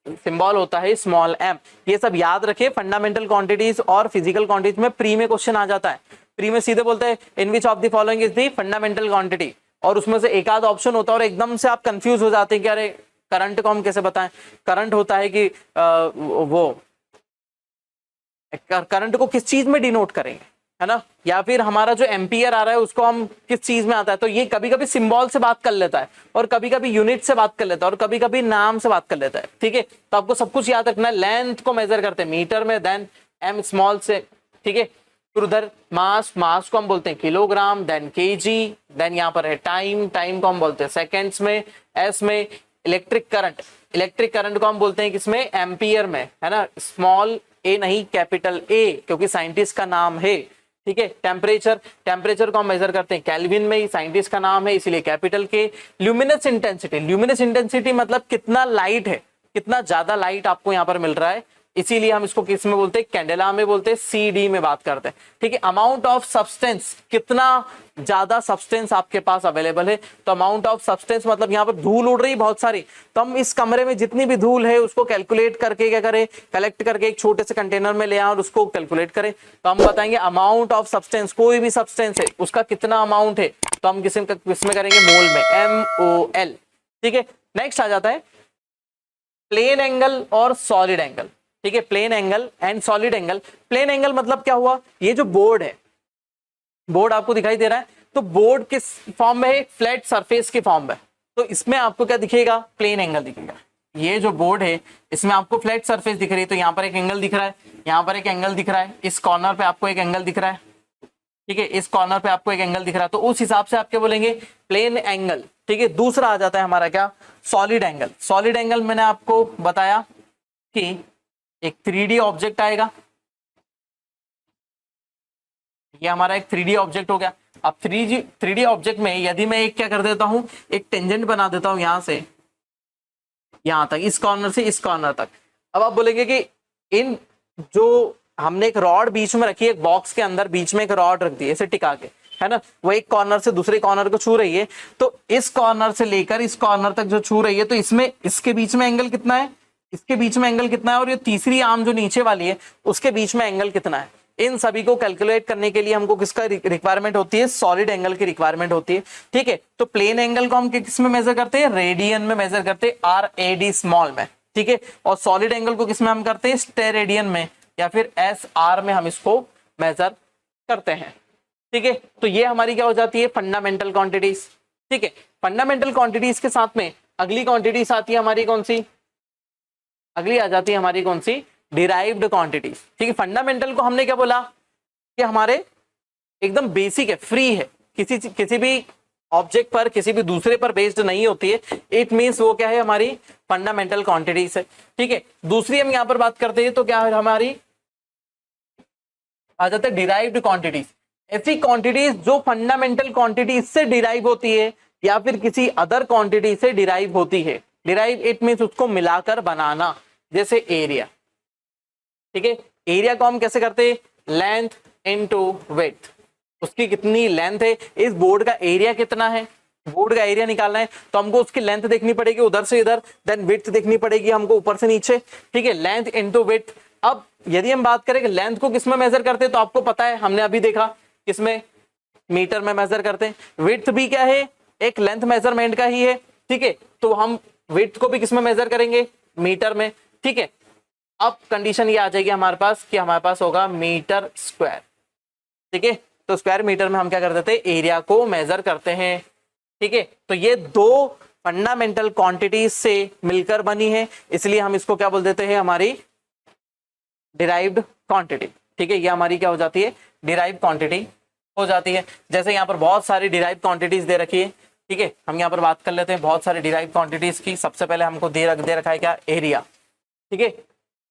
सिंबल होता है स्मॉल एम। ये सब याद रखे, फंडामेंटल क्वांटिटीज और फिजिकल क्वांटिटीज में प्री में क्वेश्चन आ जाता है। प्री में सीधे बोलते हैं in which of the following is the fundamental quantity, और उसमें से एक आध ऑप्शन होता है और एकदम से आप कंफ्यूज हो जाते हैं कि अरे करंट को हम कैसे बताएं। करंट होता है कि वो करंट को किस चीज में डिनोट करेंगे, है ना, या फिर हमारा जो एम्पियर आ रहा है उसको हम किस चीज में आता है। तो ये कभी कभी सिंबल से बात कर लेता है, और कभी कभी यूनिट से बात कर लेता है, और कभी कभी नाम से बात कर लेता है। ठीक है, तो आपको सब कुछ याद रखना है। लेंथ को मेजर करते हैं मीटर में, देन एम स्मॉल से। ठीक है, फिर उधर मास को हम बोलते हैं किलोग्राम, देन केजी, देन यहाँ पर है टाइम को हम बोलते हैं सेकेंड्स में, एस में। इलेक्ट्रिक करंट को हम बोलते हैं किसमें, एम्पियर में, है ना, स्मॉल ए नहीं कैपिटल ए, क्योंकि साइंटिस्ट का नाम है। ठीक है, टेम्परेचर को हम मेजर करते हैं केल्विन में, साइंटिस्ट का नाम है इसीलिए कैपिटल के। ल्यूमिनस इंटेंसिटी मतलब कितना लाइट है, कितना ज्यादा लाइट आपको यहाँ पर मिल रहा है, इसीलिए हम इसको किस में बोलते हैं, कैंडेला में बोलते हैं, CD में बात करते हैं। ठीक है, अमाउंट ऑफ सब्सटेंस, कितना ज्यादा सब्सटेंस आपके पास अवेलेबल है। तो अमाउंट ऑफ सब्सटेंस मतलब यहाँ पर धूल उड़ रही बहुत सारी, तो हम इस कमरे में जितनी भी धूल है उसको कैलकुलेट करके क्या करें, कलेक्ट करके एक छोटे से कंटेनर में ले आए और उसको कैलकुलेट करें। तो हम बताएंगे अमाउंट ऑफ सब्सटेंस, कोई भी सब्सटेंस है उसका कितना अमाउंट है, तो हम किसमें करेंगे, मोल में, MOL। ठीक है, नेक्स्ट आ जाता है प्लेन एंगल और सॉलिड एंगल। ठीक है, plane angle and solid angle. Plane angle मतलब क्या हुआ, ये जो बोर्ड है, बोर्ड आपको दिखाई दे रहा है, तो बोर्ड किस फॉर्म में है, फ्लैट सरफेस के फॉर्म में, तो इसमें आपको क्या दिखेगा, प्लेन एंगल दिखेगा। ये जो बोर्ड है इसमें आपको फ्लैट सरफेस दिख रही है, तो यहाँ पर एक एंगल दिख रहा है, यहाँ पर एक एंगल दिख रहा है, इस कॉर्नर पे आपको एक एंगल दिख रहा है। ठीक है, इस कॉर्नर पे आपको एक एंगल दिख रहा है, तो उस हिसाब से आप क्या बोलेंगे, प्लेन एंगल। ठीक है, दूसरा आ जाता है हमारा क्या, सॉलिड एंगल। सॉलिड एंगल मैंने आपको बताया कि एक 3D ऑब्जेक्ट आएगा, ये हमारा एक 3D ऑब्जेक्ट हो गया। अब 3D ऑब्जेक्ट में यदि मैं एक क्या कर देता हूं, एक टेंजेंट बना देता हूं यहां से यहां तक, इस कॉर्नर से इस कॉर्नर तक। अब आप बोलेंगे कि इन जो हमने एक रॉड बीच में रखी है, एक बॉक्स के अंदर बीच में एक रॉड रख दी है इसे टिका के, है ना, वो एक कॉर्नर से दूसरे कॉर्नर को छू रही है, तो इस कॉर्नर से लेकर इस कॉर्नर तक जो छू रही है, तो इसमें इसके बीच में एंगल कितना है, इसके बीच में एंगल कितना है, और ये तीसरी आर्म जो नीचे वाली है उसके बीच में एंगल कितना है। इन सभी को कैलकुलेट करने के लिए हमको किसका रिक्वायरमेंट होती है, सॉलिड एंगल की रिक्वायरमेंट होती है। ठीक है, तो प्लेन एंगल को हम किस में मेजर करते हैं, रेडियन में मेजर करते हैं, RAD स्मॉल में। ठीक है, और सॉलिड एंगल को किस में हम करते हैं, स्टेरेडियन में, या फिर SR में हम इसको मेजर करते हैं। ठीक है, तो ये हमारी क्या हो जाती है, फंडामेंटल क्वांटिटीज। ठीक है, फंडामेंटल क्वांटिटीज के साथ में अगली क्वांटिटीज आती है हमारी कौन सी, अगली आ जाती है हमारी कौन सी, डिराइव्ड क्वांटिटीज। ठीक है, फंडामेंटल को हमने क्या बोला, ये हमारे एकदम बेसिक है, फ्री है, किसी भी ऑब्जेक्ट पर, किसी भी दूसरे पर बेस्ड नहीं होती है। इट मीन्स वो क्या है, हमारी फंडामेंटल क्वांटिटीज है। ठीक है, दूसरी हम यहाँ पर बात करते हैं तो क्या है, हमारी आ जाता है डिराइव्ड क्वांटिटीज। ऐसी क्वांटिटीज जो फंडामेंटल क्वांटिटीज से डिराइव होती है या फिर किसी अदर क्वांटिटी से डिराइव होती है। डिराइव इट मीन्स उसको मिलाकर बनाना, जैसे एरिया। ठीक है, एरिया को हम कैसे करते हैं, लेंथ इनटू विड्थ, उसकी कितनी लेंथ है, इस बोर्ड का एरिया कितना है, बोर्ड का एरिया निकालना है तो हमको उसकी लेंथ देखनी पड़ेगी उधर से इधर, देन विड्थ देखनी पड़ेगी हमको ऊपर से नीचे। ठीक है, लेंथ इनटू विड्थ। अब यदि हम बात करें कि लेंथ को किसमें मेजर करते हैं तो आपको पता है, हमने अभी देखा किसमें, मीटर में मेजर करते हैं। विड्थ भी क्या है, एक लेंथ मेजरमेंट का ही है। ठीक है, तो हम विड्थ को भी किसमें मेजर करेंगे, मीटर में। ठीक है, अब कंडीशन ये आ जाएगी हमारे पास कि हमारे पास होगा मीटर स्क्वायर। ठीक है, तो स्क्वायर मीटर में हम क्या कर देते हैं, एरिया को मेजर करते हैं। ठीक है, तो ये दो फंडामेंटल क्वांटिटीज से मिलकर बनी है, इसलिए हम इसको क्या बोल देते हैं, हमारी डिराइव्ड क्वांटिटी। ठीक है, ये हमारी क्या हो जाती है, डिराइव्ड क्वांटिटी हो जाती है। जैसे यहाँ पर बहुत सारी डिराइव्ड क्वांटिटीज दे रखी है। ठीक है, हम यहाँ पर बात कर लेते हैं बहुत सारी डिराइव्ड क्वांटिटीज की। सबसे पहले हमको दे रखा है क्या, एरिया। ठीक है,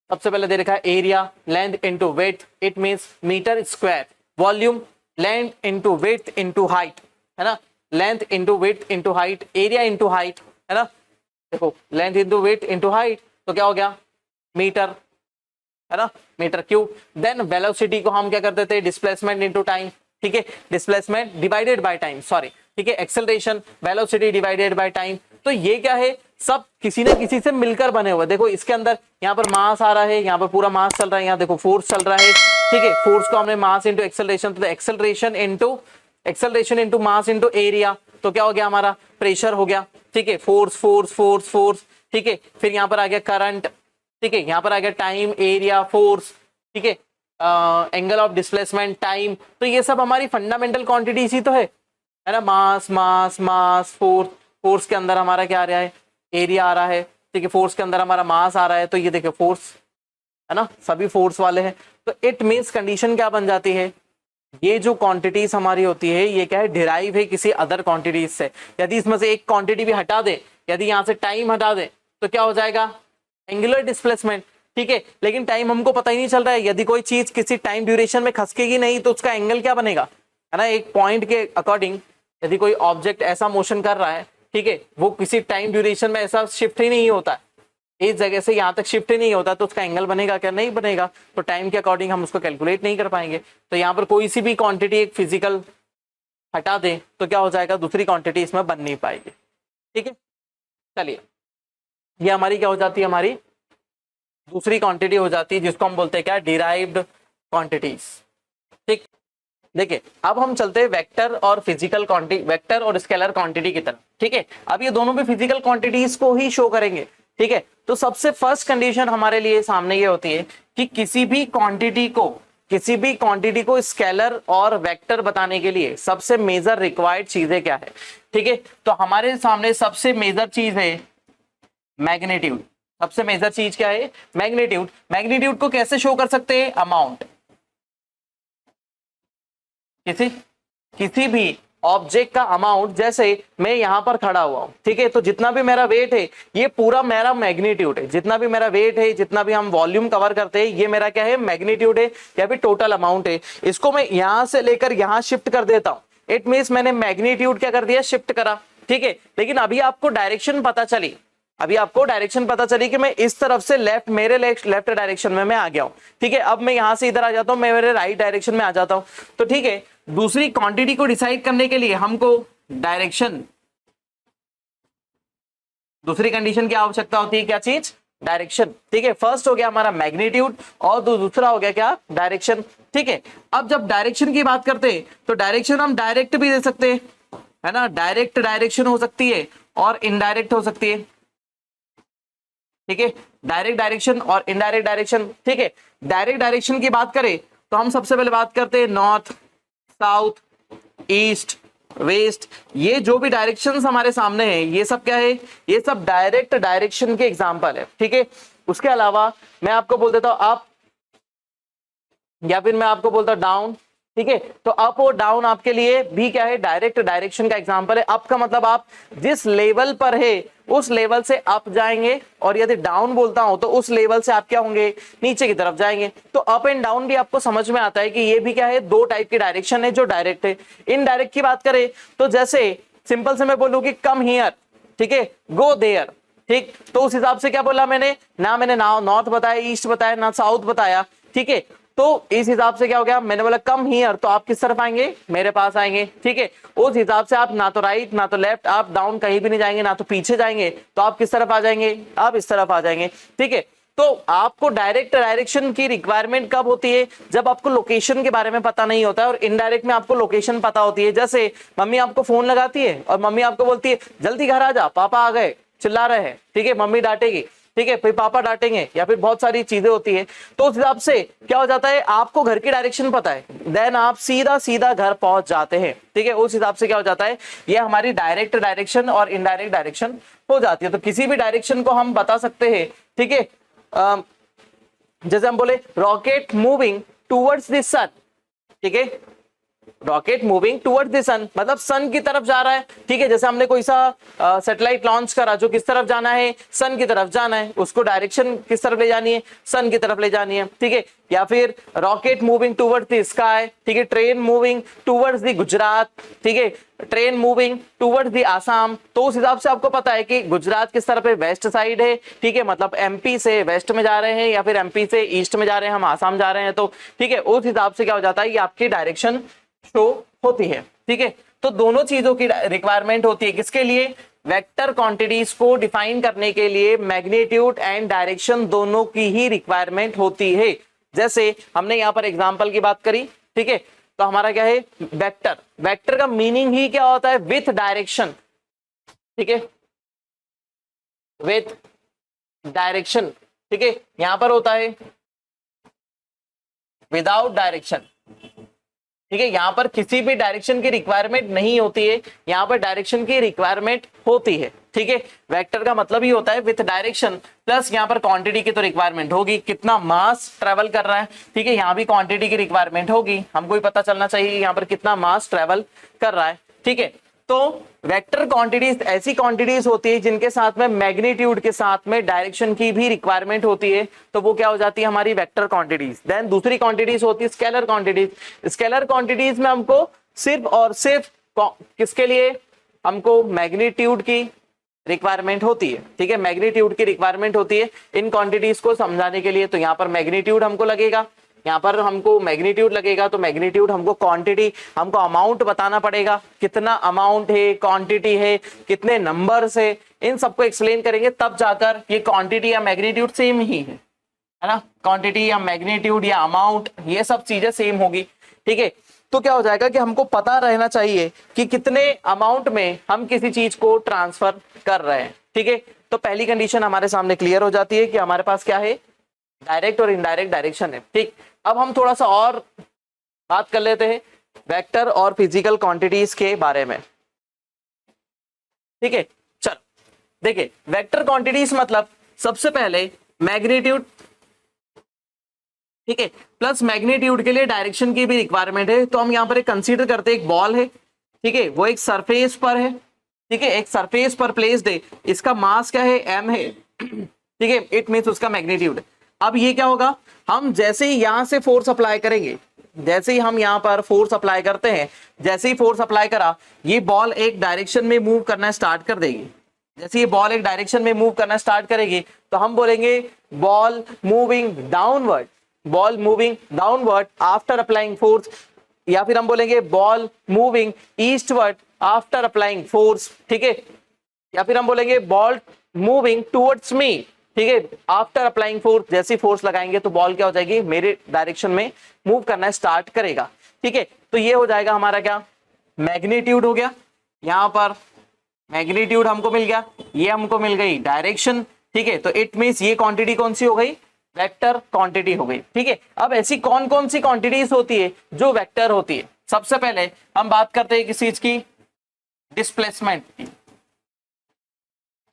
सबसे पहले दे रखा है area, length into width, it means metre square. Volume, length into width into height, है ना, length into width into height, area into height, है ना। देखो length into width into height तो क्या हो गया, मीटर, है ना, मीटर क्यूब। देन वेलोसिटी को हम क्या कर देते हैं, डिस्प्लेसमेंट इनटू टाइम। ठीक है, displacement divided by time, sorry. ठीक है, acceleration, velocity divided by time. तो ये क्या है, सब किसी ना किसी से मिलकर बने हुए। देखो इसके अंदर यहाँ पर मास आ रहा है, यहाँ पर पूरा मास चल रहा है, यहाँ देखो फोर्स चल रहा है। ठीक है, फोर्स को हमने मास इंटू एक्सेलरेशन, तो acceleration into mass into area, तो क्या हो गया हमारा, प्रेशर हो गया। ठीक है, फोर्स फोर्स फोर्स फोर्स। ठीक है, फिर यहाँ पर आ गया करंट। ठीक है, यहाँ पर आ गया टाइम, एरिया, फोर्स। ठीक है, एंगल ऑफ डिस्प्लेसमेंट, टाइम। तो ये सब हमारी फंडामेंटल क्वांटिटीज ही तो है ना। मास मास मास, फोर्स, फोर्स के अंदर हमारा क्या आ रहा है, एरिया आ रहा है। ठीक है, फोर्स के अंदर हमारा मास आ रहा है, तो ये देखिए फोर्स, है ना, सभी फोर्स वाले हैं। तो इट मीन्स कंडीशन क्या बन जाती है, ये जो क्वांटिटीज हमारी होती है ये क्या है, डिराइव है किसी अदर क्वांटिटीज से। यदि इसमें से एक क्वांटिटी भी हटा दे, यदि यहाँ से टाइम हटा दे तो क्या हो जाएगा, एंगुलर डिस्प्लेसमेंट। ठीक है, लेकिन टाइम हमको पता ही नहीं चल रहा है। यदि कोई चीज किसी टाइम ड्यूरेशन में खसकेगी नहीं तो उसका एंगल क्या बनेगा, है ना, एक पॉइंट के अकॉर्डिंग। यदि कोई ऑब्जेक्ट ऐसा मोशन कर रहा है, ठीक है, वो किसी टाइम ड्यूरेशन में ऐसा शिफ्ट ही नहीं होता है, इस जगह से यहाँ तक शिफ्ट ही नहीं होता, तो उसका एंगल बनेगा क्या, नहीं बनेगा। तो टाइम के अकॉर्डिंग हम उसको कैलकुलेट नहीं कर पाएंगे। तो यहाँ पर कोई सी भी क्वांटिटी एक फिजिकल हटा दें तो क्या हो जाएगा, दूसरी क्वांटिटी इसमें बन नहीं पाएगी। ठीक है, चलिए ये हमारी क्या हो जाती है, हमारी दूसरी क्वांटिटी हो जाती है, जिसको हम बोलते हैं क्या, डिराइव्ड क्वांटिटीज। ठीक, देखिए अब हम चलते हैं वेक्टर और फिजिकल क्वांटिटी, वेक्टर और स्केलर क्वांटिटी की तरफ। ठीक है, अब ये दोनों भी फिजिकल क्वांटिटीज को ही शो करेंगे। ठीक है, तो सबसे फर्स्ट कंडीशन हमारे लिए सामने ये होती है कि किसी भी क्वांटिटी को स्केलर और वेक्टर बताने के लिए सबसे मेजर रिक्वायर्ड चीजें क्या है। ठीक है, तो हमारे सामने सबसे मेजर चीज है मैग्नीट्यूड। सबसे मेजर चीज क्या है, मैग्नीट्यूड। मैग्नीट्यूड को कैसे शो कर सकते हैं, अमाउंट, किसी भी ऑब्जेक्ट का अमाउंट। जैसे मैं यहां पर खड़ा हुआ हूं, ठीक है, तो जितना भी मेरा वेट है ये पूरा मेरा मैग्नीट्यूड है। जितना भी मेरा वेट है, जितना भी हम वॉल्यूम कवर करते हैं, ये मेरा क्या है, मैग्नीट्यूड है या फिर टोटल अमाउंट है। इसको मैं यहां से लेकर यहां शिफ्ट कर देता हूं, इट मींस मैंने मैग्नीट्यूड क्या कर दिया, शिफ्ट करा। ठीक है, लेकिन अभी आपको डायरेक्शन पता चली, कि मैं इस तरफ से लेफ्ट, मेरे लेफ्ट डायरेक्शन में मैं आ गया हूं। ठीक है, अब मैं यहां से इधर आ जाता हूं, मैं मेरे राइट डायरेक्शन में आ जाता हूं। तो ठीक है, दूसरी क्वांटिटी को डिसाइड करने के लिए हमको डायरेक्शन, दूसरी कंडीशन की आवश्यकता होती है, क्या चीज, डायरेक्शन। ठीक है, फर्स्ट हो गया हमारा मैग्नीट्यूड और दूसरा हो गया क्या, डायरेक्शन। ठीक है, अब जब डायरेक्शन की बात करते हैं तो डायरेक्शन हम डायरेक्ट भी दे सकते हैं, है ना, डायरेक्ट डायरेक्शन हो सकती है और इनडायरेक्ट हो सकती है। ठीक है, डायरेक्ट डायरेक्शन और इनडायरेक्ट डायरेक्शन। ठीक है, डायरेक्ट डायरेक्शन की बात करें तो हम सबसे पहले बात करते हैं नॉर्थ, साउथ, ईस्ट, वेस्ट। ये जो भी डायरेक्शंस हमारे सामने हैं, ये सब क्या है, ये सब डायरेक्ट डायरेक्शन के एग्जांपल है। ठीक है, उसके अलावा मैं आपको बोल देता हूं अप, या फिर मैं आपको बोलता हूं डाउन, ठीक है। तो अप और डाउन आपके लिए भी क्या है, डायरेक्ट डायरेक्शन का एग्जांपल है। अप का मतलब आप जिस लेवल पर है उस लेवल से अप जाएंगे, और यदि डाउन बोलता हूं तो उस लेवल से आप क्या होंगे, नीचे की तरफ जाएंगे। तो अप एंड डाउन भी आपको समझ में आता है कि ये भी क्या है, दो टाइप की डायरेक्शन है जो डायरेक्ट है। इनडायरेक्ट की बात करें तो जैसे सिंपल से मैं बोलूं कि कम हियर, ठीक है, गो देयर, ठीक, तो उस हिसाब से क्या बोला मैंने ना नॉर्थ बताया, ईस्ट बताया, ना साउथ बताया, ठीक है। तो इस हिसाब से क्या हो गया, मैंने बोला कम हियर, तो आप किस तरफ आएंगे, मेरे पास आएंगे, ठीक है। उस हिसाब से आप ना तो राइट ना तो लेफ्ट, आप डाउन कहीं भी नहीं जाएंगे, ना तो पीछे जाएंगे, तो आप किस तरफ आ जाएंगे, आप इस तरफ आ जाएंगे, ठीक है। तो आपको डायरेक्ट डायरेक्शन की रिक्वायरमेंट कब होती है, जब आपको लोकेशन के बारे में पता नहीं होता है, और इनडायरेक्ट में आपको लोकेशन पता होती है। जैसे मम्मी आपको फोन लगाती है और मम्मी आपको बोलती है जल्दी घर आ जा, पापा आ गए, चिल्ला रहे हैं, ठीक है, मम्मी डांटेगी, ठीक है, फिर पापा डांटेंगे, या फिर बहुत सारी चीजें होती है। तो उस हिसाब से क्या हो जाता है, आपको घर की डायरेक्शन पता है, देन आप सीधा सीधा घर पहुंच जाते हैं, ठीक है। उस हिसाब से क्या हो जाता है, ये हमारी डायरेक्ट डायरेक्शन और इनडायरेक्ट डायरेक्शन हो जाती है। तो किसी भी डायरेक्शन को हम बता सकते हैं, ठीक है। जैसे हम बोले रॉकेट मूविंग टूवर्ड्स द सन, ठीक है, रॉकेट मूविंग टुवर्ड्स द सन, मतलब सन की तरफ जा रहा है, ठीक है। जैसे हमने कोई सा सैटेलाइट लॉन्च करा जो किस तरफ जाना है, सन की तरफ जाना है, उसको डायरेक्शन किस तरफ ले जानी है, सन की तरफ ले जानी है, ठीक है। या फिर rocket moving towards the sky, ठीक है, train moving towards the Gujarat, ठीक है, train moving towards the Assam. तो उस हिसाब से आपको पता है कि गुजरात किस तरफ है, वेस्ट साइड है, ठीक है, मतलब एमपी से वेस्ट में जा रहे हैं, या फिर एमपी से ईस्ट में जा रहे हैं, हम आसाम जा रहे हैं, तो ठीक है, उस हिसाब से क्या हो जाता है, ये आपकी डायरेक्शन शो होती है, ठीक है। तो दोनों चीजों की रिक्वायरमेंट होती है, किसके लिए, वेक्टर क्वांटिटीज को डिफाइन करने के लिए मैग्नीट्यूड एंड डायरेक्शन दोनों की ही रिक्वायरमेंट होती है। जैसे हमने यहां पर एग्जांपल की बात करी, ठीक है, तो हमारा क्या है, वेक्टर, वेक्टर का मीनिंग ही क्या होता है, विथ डायरेक्शन, ठीक है, विथ डायरेक्शन, ठीक है। यहां पर होता है विदाउट डायरेक्शन, ठीक है, यहां पर किसी भी डायरेक्शन की रिक्वायरमेंट नहीं होती है, यहां पर डायरेक्शन की रिक्वायरमेंट होती है, ठीक है। वेक्टर का मतलब ही होता है विथ डायरेक्शन, प्लस यहां पर क्वांटिटी की तो रिक्वायरमेंट होगी, कितना मास ट्रेवल कर रहा है, ठीक है, यहां भी क्वांटिटी की रिक्वायरमेंट होगी, हमको ही पता चलना चाहिए यहां पर कितना मास ट्रेवल कर रहा है, ठीक है। तो वेक्टर क्वांटिटीज ऐसी क्वांटिटीज होती है जिनके साथ में मैग्नीट्यूड के साथ में डायरेक्शन की भी रिक्वायरमेंट होती है, तो वो क्या हो जाती है, हमारी वेक्टर क्वांटिटीज। देन दूसरी क्वांटिटीज होती है स्केलर क्वांटिटीज। स्केलर क्वांटिटीज में हमको सिर्फ और सिर्फ किसके लिए, हमको मैग्नीट्यूड की रिक्वायरमेंट होती है, ठीक है, मैग्नीट्यूड की रिक्वायरमेंट होती है इन क्वांटिटीज को समझाने के लिए। तो यहाँ पर मैग्नीट्यूड हमको लगेगा, यहाँ पर हमको मैग्नीट्यूड लगेगा, तो मैग्नीट्यूड हमको क्वांटिटी, हमको अमाउंट बताना पड़ेगा, कितना अमाउंट है, क्वांटिटी है, कितने नंबर्स है, इन सबको एक्सप्लेन करेंगे, तब जाकर ये क्वांटिटी या मैग्नीट्यूड सेम ही है ना, क्वांटिटी या मैग्नीट्यूड या अमाउंट, ये सब चीजें सेम होगी, ठीक है। तो क्या हो जाएगा कि हमको पता रहना चाहिए कि कितने अमाउंट में हम किसी चीज को ट्रांसफर कर रहे हैं, ठीक है। तो पहली कंडीशन हमारे सामने क्लियर हो जाती है कि हमारे पास क्या है, डायरेक्ट और इनडायरेक्ट डायरेक्शन है, ठीक। अब हम थोड़ा सा और बात कर लेते हैं वेक्टर और फिजिकल क्वांटिटीज के बारे में, ठीक है। चल देखिए, वेक्टर क्वांटिटीज मतलब सबसे पहले मैग्नीट्यूड, ठीक है, प्लस मैग्नीट्यूड के लिए डायरेक्शन की भी रिक्वायरमेंट है। तो हम यहाँ पर एक कंसीडर करते हैं, एक बॉल है, ठीक है, वो एक सरफेस पर है, ठीक है, एक सरफेस पर प्लेस्ड है, इसका मास क्या है, m है, ठीक है, इट मींस उसका मैग्नीट्यूड। अब ये क्या होगा, हम जैसे ही यहां से फोर्स अप्लाई करेंगे, जैसे ही हम यहाँ पर फोर्स अप्लाई करते हैं, जैसे ही फोर्स अप्लाई करा, ये बॉल एक डायरेक्शन में मूव करना स्टार्ट कर देगी। जैसे ये बॉल एक डायरेक्शन में मूव करना स्टार्ट करेगी तो हम बोलेंगे ball moving downward, ball moving downward after applying force, या फिर हम बोलेंगे ball moving eastward after applying force, ठीक है, या फिर हम बोलेंगे बॉल मूविंग टुवर्ड्स मी, ठीक है, आफ्टर अप्लाइंग फोर्स। जैसी फोर्स लगाएंगे तो बॉल क्या हो जाएगी, मेरे डायरेक्शन में मूव करना स्टार्ट करेगा, ठीक है। तो ये हो जाएगा हमारा क्या, मैग्नीट्यूड हो गया, यहां पर मैग्नीट्यूड हमको मिल गया, ये हमको मिल गई डायरेक्शन, ठीक है। तो इट मींस ये क्वांटिटी कौन सी हो गई, वेक्टर क्वांटिटी हो गई, ठीक है। अब ऐसी कौन कौन सी क्वांटिटीज होती है जो वेक्टर होती है, सबसे पहले हम बात करते हैं किस चीज की, डिस्प्लेसमेंट की,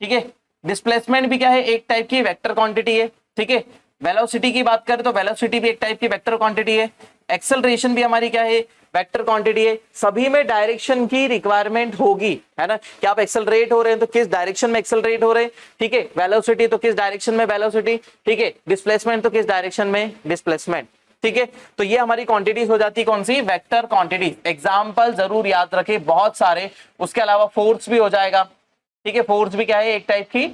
ठीक है। डिस्प्लेसमेंट भी क्या है, एक टाइप की वेक्टर क्वांटिटी है, ठीक है। वेलोसिटी की बात करें तो वेलोसिटी भी एक टाइप की वेक्टर क्वांटिटी है। एक्सेलरेशन भी हमारी क्या है, वेक्टर क्वांटिटी है। सभी में डायरेक्शन की रिक्वायरमेंट होगी, है ना, कि आप एक्सेलरेट हो रहे हैं तो किस डायरेक्शन में एक्सेलरेट हो रहे हैं, ठीक है, वेलोसिटी तो किस डायरेक्शन में वेलोसिटी, ठीक है, डिस्प्लेसमेंट तो किस डायरेक्शन में डिस्प्लेसमेंट, ठीक है। तो ये हमारी क्वांटिटीज हो जाती है कौन सी, वेक्टर क्वांटिटीज। एग्जाम्पल जरूर याद रखें बहुत सारे। उसके अलावा फोर्स भी हो जाएगा, ठीक है, फोर्स भी क्या है, एक टाइप की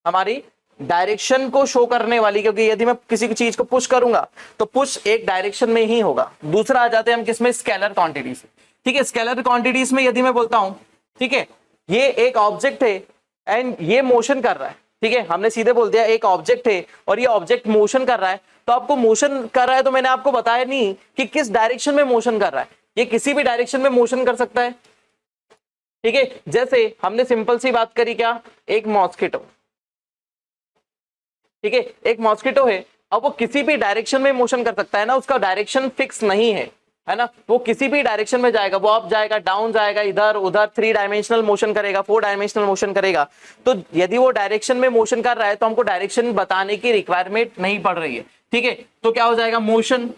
हमारी डायरेक्शन को शो करने वाली, क्योंकि यदि मैं किसी चीज को पुश करूंगा तो पुश एक डायरेक्शन में ही होगा। दूसरा आ जाते हैं हम किसमें, स्केलर क्वांटिटीज, ठीक है। स्केलर क्वांटिटीज में यदि मैं बोलता हूं, ठीक है, ये एक ऑब्जेक्ट है एंड ये मोशन कर रहा है, ठीक है, हमने सीधे बोल दिया एक ऑब्जेक्ट है और ये ऑब्जेक्ट मोशन कर रहा है, तो आपको मोशन कर रहा है तो मैंने आपको बताया नहीं कि किस डायरेक्शन में मोशन कर रहा है। ये किसी भी डायरेक्शन में मोशन कर सकता है, ठीक है। जैसे हमने सिंपल सी बात करी, क्या, एक मॉस्किटो, ठीक है, एक मॉस्किटो है, अब वो किसी भी डायरेक्शन में मोशन कर सकता है ना, उसका डायरेक्शन फिक्स नहीं है ना, वो किसी भी डायरेक्शन में जाएगा, वो अप जाएगा, डाउन जाएगा, इधर उधर, 3 डायमेंशनल मोशन करेगा, 4 डायमेंशनल मोशन करेगा। तो यदि वो डायरेक्शन में मोशन कर रहा है तो हमको डायरेक्शन बताने की रिक्वायरमेंट नहीं पड़ रही है, ठीक है। तो क्या हो जाएगा, मोशन,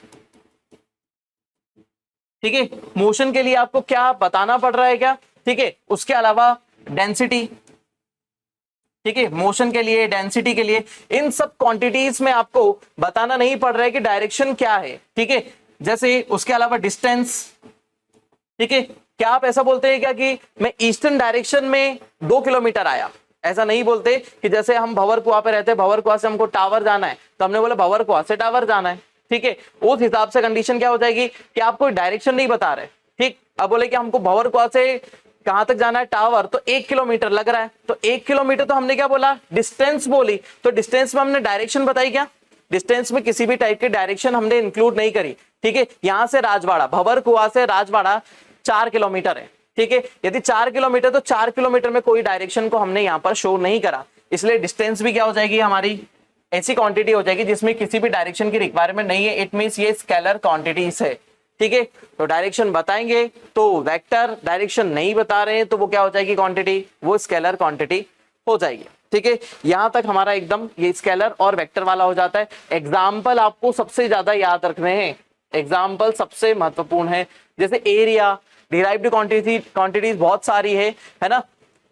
ठीक है, मोशन के लिए आपको क्या बताना पड़ रहा है, क्या, ठीक है। उसके अलावा डेंसिटी, ठीक है, मोशन के लिए, डेंसिटी के लिए, इन सब क्वांटिटीज में आपको बताना नहीं पड़ रहा है कि डायरेक्शन क्या है, ठीक है। जैसे उसके अलावा डिस्टेंस, ठीक है, क्या आप ऐसा बोलते हैं क्या कि मैं ईस्टर्न डायरेक्शन में 2 किलोमीटर आया, ऐसा नहीं बोलते कि जैसे हम भंवरकुआ पे रहते हैं, भंवरकुआ से हमको टावर जाना है तो हमने बोला भंवरकुआ से टावर जाना है, ठीक है। उस हिसाब से कंडीशन क्या हो जाएगी कि आप कोई डायरेक्शन नहीं बता रहे, ठीक। अब बोले कि हमको भंवरकुआ से कहां तक जाना है, टावर, तो 1 किलोमीटर लग रहा है, तो 1 किलोमीटर तो हमने क्या बोला, डिस्टेंस बोली, तो डिस्टेंस में हमने डायरेक्शन बताई क्या, डिस्टेंस में किसी भी टाइप की डायरेक्शन हमने इंक्लूड नहीं करी, ठीक है। यहां से राजवाड़ा, भंवरकुआ से राजवाड़ा 4 किलोमीटर है, ठीक है। यदि 4 किलोमीटर तो 4 किलोमीटर में कोई डायरेक्शन को हमने यहाँ पर शो नहीं करा, इसलिए डिस्टेंस भी क्या हो जाएगी हमारी, ऐसी क्वांटिटी हो जाएगी जिसमें किसी भी डायरेक्शन की रिक्वायरमेंट नहीं है। इट मींस ये स्केलर क्वांटिटीज है, ठीक है। तो डायरेक्शन बताएंगे तो वेक्टर, डायरेक्शन नहीं बता रहे हैं तो वो क्या हो जाएगी क्वांटिटी, वो स्केलर क्वांटिटी हो जाएगी, ठीक है। यहां तक हमारा एकदम ये स्केलर और वेक्टर वाला हो जाता है। एग्जाम्पल आपको सबसे ज्यादा याद रखने हैं, एग्जाम्पल सबसे महत्वपूर्ण है। जैसे एरिया, डिराइव्ड क्वांटिटीज बहुत सारी है ना,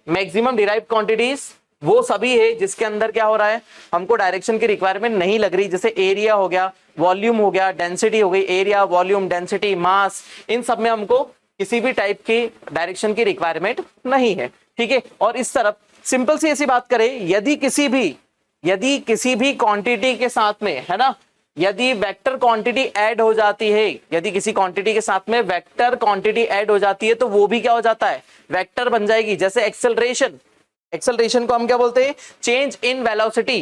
मैक्सिमम डिराइव्ड क्वांटिटीज वो सभी है जिसके अंदर क्या हो रहा है, हमको डायरेक्शन की रिक्वायरमेंट नहीं लग रही। जैसे एरिया हो गया, वॉल्यूम हो गया, डेंसिटी हो गई, एरिया, वॉल्यूम, डेंसिटी, मास, इन सब में हमको किसी भी टाइप की डायरेक्शन की रिक्वायरमेंट नहीं है, ठीक है। और इस तरफ सिंपल सी ऐसी बात करें, यदि किसी भी क्वांटिटी के साथ में, है ना, यदि वेक्टर क्वांटिटी ऐड हो जाती है, यदि किसी क्वांटिटी के साथ में वेक्टर क्वांटिटी ऐड हो जाती है तो वो भी क्या हो जाता है, वेक्टर बन जाएगी। जैसे एक्सेलरेशन, एक्सेलरेशन को हम क्या बोलते हैं, चेंज इन वेलोसिटी।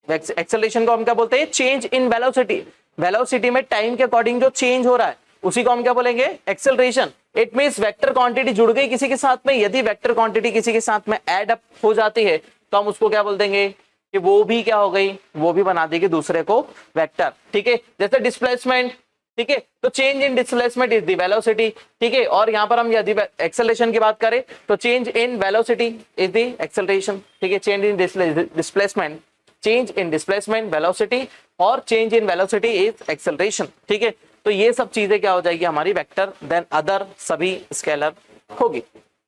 एक्सेलरेशन को हम क्या बोलते हैं, चेंज इन वेलोसिटी। वेलोसिटी में टाइम के अकॉर्डिंग जो चेंज हो रहा है उसी को हम क्या बोलेंगे, acceleration. It means vector quantity जुड़ गई किसी के साथ में, यदि वेक्टर क्वांटिटी किसी के साथ में ऐड अप हो जाती है तो हम उसको क्या बोल देंगे कि वो भी क्या हो गई, वो भी बना देगी दूसरे को वेक्टर, ठीक है। जैसे डिस्प्लेसमेंट, ठीक है, तो change in displacement is the velocity, ठीक है। और यहां पर हम यदि एक्सेलरेशन की बात करें तो change in velocity is the acceleration, ठीक है। Change in displacement, change in displacement velocity, और change in velocity is acceleration, ठीक है। तो ये सब चीजें क्या हो जाएगी हमारी वेक्टर, देन अदर सभी स्केलर होगी,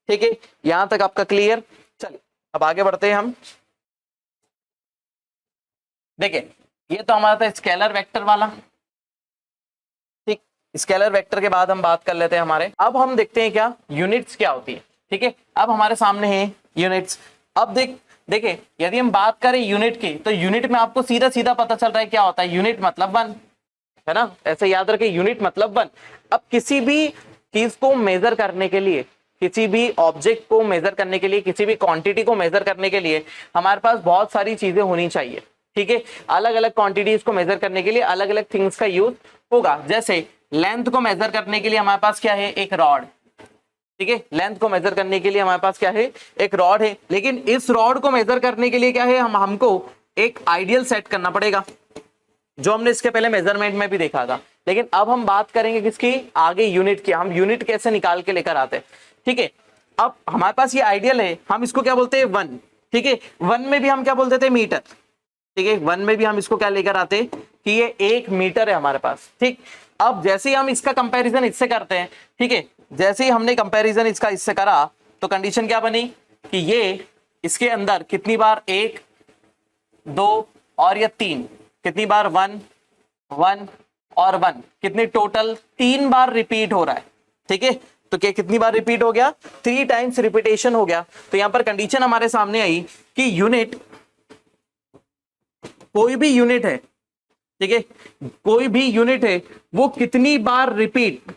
ठीक है। यहां तक आपका क्लियर। चलिए अब आगे बढ़ते हैं हम। देखिए ये तो हमारा था स्केलर वेक्टर वाला, ठीक। स्केलर वेक्टर के बाद हम बात कर लेते हैं हमारे, अब हम देखते हैं क्या यूनिट्स क्या होती है, ठीक है। अब हमारे सामने है यूनिट्स। अब देखिए यदि हम बात करें यूनिट की तो यूनिट में आपको सीधा सीधा पता चल रहा है क्या होता है, यूनिट मतलब 1, है ना, ऐसे याद रखें, यूनिट मतलब 1। अब किसी भी चीज को मेजर करने के लिए, किसी भी ऑब्जेक्ट को मेजर करने के लिए, किसी भी क्वांटिटी को मेजर करने के लिए हमारे पास बहुत सारी चीजें होनी चाहिए, ठीक है। अलग अलग क्वांटिटीज को मेजर करने के लिए अलग अलग थिंग्स का यूज होगा। जैसे लेंथ को मेजर करने के लिए हमारे पास क्या है, एक रॉड, ठीक है। लेंथ को मेजर करने के लिए हमारे पास क्या है, एक रॉड है। लेकिन इस रॉड को मेजर करने के लिए क्या है, हमको एक आइडियल सेट करना पड़ेगा, जो हमने इसके पहले मेजरमेंट में भी देखा था। लेकिन अब हम बात करेंगे किसकी, आगे यूनिट की। हम यूनिट कैसे निकाल के लेकर आते हैं, ठीक है। अब हमारे पास ये आइडियल है, हम इसको क्या बोलते हैं 1, ठीक है। 1 में भी हम क्या बोलते थे, मीटर, ठीक है, 1 में भी हम इसको क्या लेकर आते कि ये 1 मीटर है हमारे पास। ठीक, अब जैसे ही हम इसका कंपैरिजन इससे करते हैं, ठीक है, जैसे ही हमने कंपैरिजन इसका इससे करा तो कंडीशन क्या बनी कि ये इसके अंदर कितनी बार 1 2 और ये 3 कितनी बार 1 1 और 1 कितनी टोटल 3 बार रिपीट हो रहा है। ठीक है, तो क्या कितनी बार रिपीट हो गया, 3 टाइम्स रिपीटेशन हो गया। तो यहां पर कंडीशन हमारे सामने आई कि यूनिट, कोई भी यूनिट है, ठीक है, कोई भी यूनिट है वो कितनी बार रिपीट,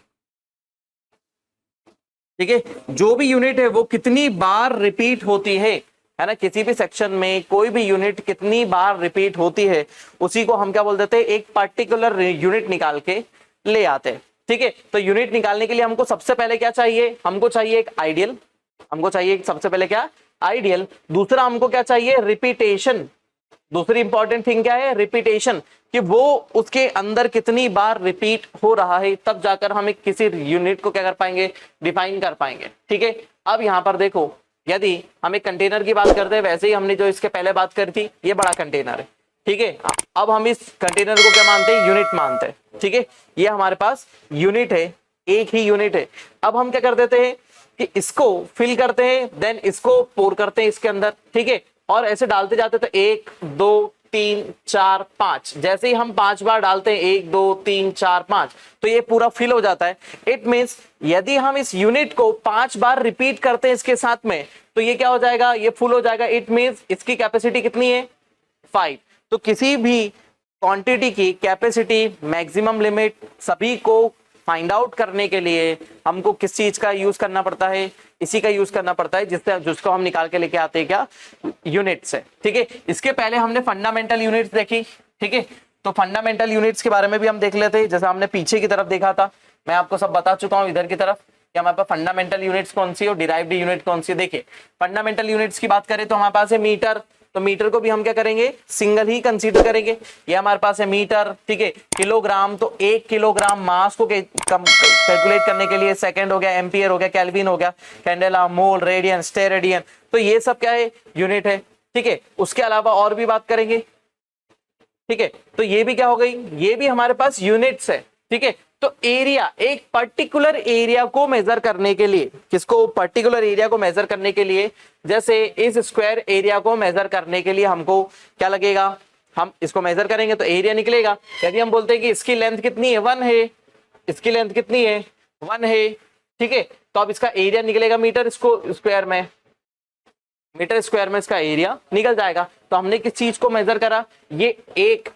ठीक है, जो भी यूनिट है वो कितनी बार रिपीट होती है ना, किसी भी सेक्शन में कोई भी यूनिट कितनी बार रिपीट होती है उसी को हम क्या बोल देते हैं, एक पर्टिकुलर यूनिट निकाल के ले आते हैं। ठीक है, तो यूनिट निकालने के लिए हमको सबसे पहले क्या चाहिए, हमको चाहिए एक आइडियल, हमको चाहिए सबसे पहले क्या, आइडियल। दूसरा हमको क्या चाहिए, रिपीटेशन। दूसरी इंपॉर्टेंट थिंग क्या है, रिपीटेशन, कि वो उसके अंदर कितनी बार रिपीट हो रहा है, तब जाकर हम एक किसी यूनिट को क्या कर पाएंगे, डिफाइन कर पाएंगे। ठीक है, अब यहां पर देखो, यदि हम एक कंटेनर की बात करते हैं, वैसे ही हमने जो इसके पहले बात करी थी, ये बड़ा कंटेनर है। ठीक है, अब हम इस कंटेनर को क्या मानते हैं, यूनिट मानते हैं। ठीक है, ये हमारे पास यूनिट है, एक ही यूनिट है। अब हम क्या कर देते हैं कि इसको फिल करते हैं, देन इसको पोर करते हैं इसके अंदर। ठीक है, और ऐसे डालते जाते तो 1 2 3 4 5, जैसे ही हम 5 बार डालते हैं 1 2 3 4 5, तो ये पूरा फिल हो जाता है। इट मींस यदि हम इस यूनिट को 5 बार रिपीट करते हैं इसके साथ में, तो ये क्या हो जाएगा, ये फुल हो जाएगा। इट मींस इसकी कैपेसिटी कितनी है, 5। तो किसी भी क्वांटिटी की कैपेसिटी, मैक्सिमम लिमिट, सभी को फाइंड आउट करने के लिए हमको किस चीज का यूज करना पड़ता है, इसी का यूज करना पड़ता है, जिसको हम निकाल के लेके आते हैं क्या, यूनिट से। ठीक है, इसके पहले हमने फंडामेंटल यूनिट्स देखी। ठीक है, तो फंडामेंटल यूनिट्स के बारे में भी हम देख लेते हैं। जैसे हमने पीछे की तरफ देखा था, मैं आपको सब बता चुका हूं इधर की तरफ कि हमारे पास फंडामेंटल यूनिट्स कौन सी है और डिराइव्ड यूनिट कौन सी है। देखिए, फंडामेंटल यूनिट्स की बात करें तो हमारे पास है मीटर, तो मीटर को भी हम क्या करेंगे, सिंगल ही कंसीडर करेंगे। ये हमारे पास है मीटर। ठीक है, किलोग्राम, तो 1 किलोग्राम मास को कैलकुलेट करने के लिए सेकंड हो गया, एम्पियर हो गया, केल्विन हो गया, कैंडेला, मोल, रेडियन, स्टेरेडियन, तो ये सब क्या है, यूनिट है। ठीक है, उसके अलावा और भी बात करेंगे। ठीक है, तो ये भी क्या हो गई, ये भी हमारे पास यूनिट्स है। ठीक है, तो एरिया, एक पर्टिकुलर एरिया को मेजर करने के लिए, किसको, पर्टिकुलर एरिया को मेजर करने के लिए, जैसे इस स्क्वायर एरिया को मेजर करने के लिए हमको क्या लगेगा, हम इसको मेजर करेंगे तो एरिया निकलेगा। यदि हम बोलते हैं कि इसकी लेंथ कितनी है, 1 है, इसकी लेंथ कितनी है, 1 है। ठीक है, तो अब इसका एरिया निकलेगा मीटर स्क्वायर में, मीटर स्क्वायर में इसका एरिया निकल जाएगा। तो हमने किस चीज को मेजर करा, ये 1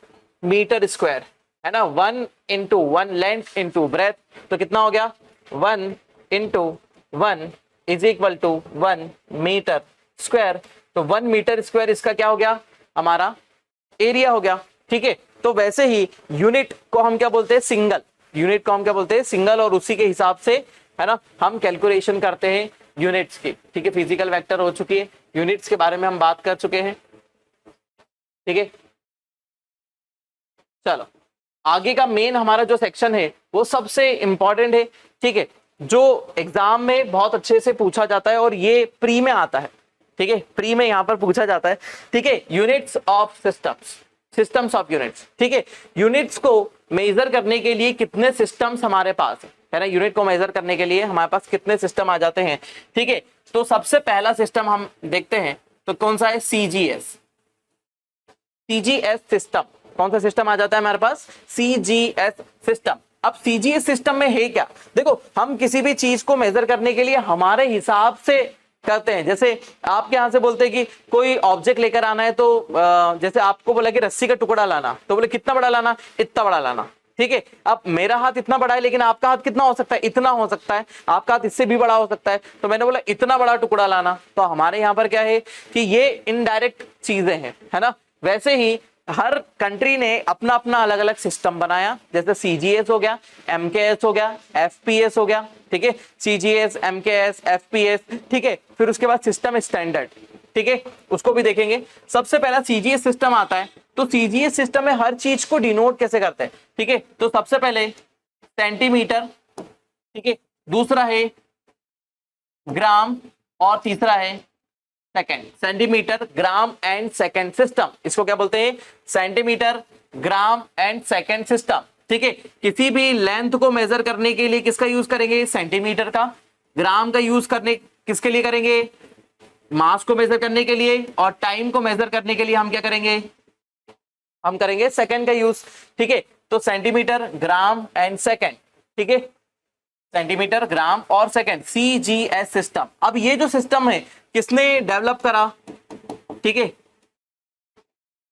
मीटर स्क्वायर है ना, 1 इंटू 1 लेंथ इंटू ब्रेथ, तो कितना हो गया, 1 into 1 is equal to 1 metre square. तो 1 मीटर स्क्वायर इसका क्या हो गया, हमारा एरिया हो गया। ठीक है, तो वैसे ही यूनिट को हम क्या बोलते हैं, सिंगल, यूनिट को हम क्या बोलते हैं, सिंगल, और उसी के हिसाब से है ना हम कैलकुलेशन करते हैं यूनिट्स की। ठीक है, फिजिकल वेक्टर हो चुकी है, यूनिट्स के बारे में हम बात कर चुके हैं। ठीक है, चलो आगे का मेन हमारा जो सेक्शन है वो सबसे इंपॉर्टेंट है। ठीक है, जो एग्जाम में बहुत अच्छे से पूछा जाता है और ये प्री में आता है। ठीक है, प्री में यहाँ पर पूछा जाता है। ठीक है, units of systems, systems of units. ठीक है, यूनिट्स को मेजर करने के लिए कितने सिस्टम्स हमारे पास है ना, यूनिट को मेजर करने के लिए हमारे पास कितने सिस्टम आ जाते हैं। ठीक है, तो सबसे पहला सिस्टम हम देखते हैं तो कौन सा है, सीजीएस। सीजीएस सिस्टम, कौन सा सिस्टम आ जाता है हमारे पास, सीजीएस सिस्टम। अब सीजीएस सिस्टम में है क्या, देखो हम किसी भी चीज को मेजर करने के लिए हमारे हिसाब से करते हैं। जैसे आपके यहां से बोलते हैं कि कोई ऑब्जेक्ट लेकर आना है, तो जैसे आपको बोला कि रस्सी का टुकड़ा लाना, तो बोले कितना बड़ा लाना, इतना बड़ा लाना। ठीक है, अब मेरा हाथ इतना बड़ा है लेकिन आपका हाथ कितना हो सकता है, इतना हो सकता है, आपका हाथ इससे भी बड़ा हो सकता है, तो मैंने बोला इतना बड़ा टुकड़ा लाना। तो हमारे यहाँ पर क्या है कि ये इनडायरेक्ट चीजें हैं, है ना। वैसे ही हर कंट्री ने अपना अपना अलग अलग सिस्टम बनाया, जैसे सीजीएस हो गया, एमकेएस हो गया, एफपीएस हो गया। ठीक है, सीजीएस, एमकेएस, एफपीएस। ठीक है, फिर उसके बाद सिस्टम स्टैंडर्ड, ठीक है, उसको भी देखेंगे। सबसे पहला सीजीएस सिस्टम आता है, तो सीजीएस सिस्टम में हर चीज को डिनोट कैसे करते हैं। ठीक है, तो सबसे पहले सेंटीमीटर, ठीक है, दूसरा है ग्राम, और तीसरा है second, centimetre gram and second system, इसको क्या बोलते हैं, centimetre gram and second system. ठीक है, किसी भी लेंथ को मेजर करने के लिए किसका यूज करेंगे, सेंटीमीटर का। ग्राम का यूज करने किसके लिए करेंगे, मास को मेजर करने के लिए, और टाइम को मेजर करने के लिए हम क्या करेंगे, हम करेंगे सेकंड का यूज। ठीक है, तो सेंटीमीटर ग्राम एंड सेकंड। ठीक है, सेंटीमीटर ग्राम और सेकंड, CGS सिस्टम। अब ये जो सिस्टम है किसने डेवलप करा, ठीक है,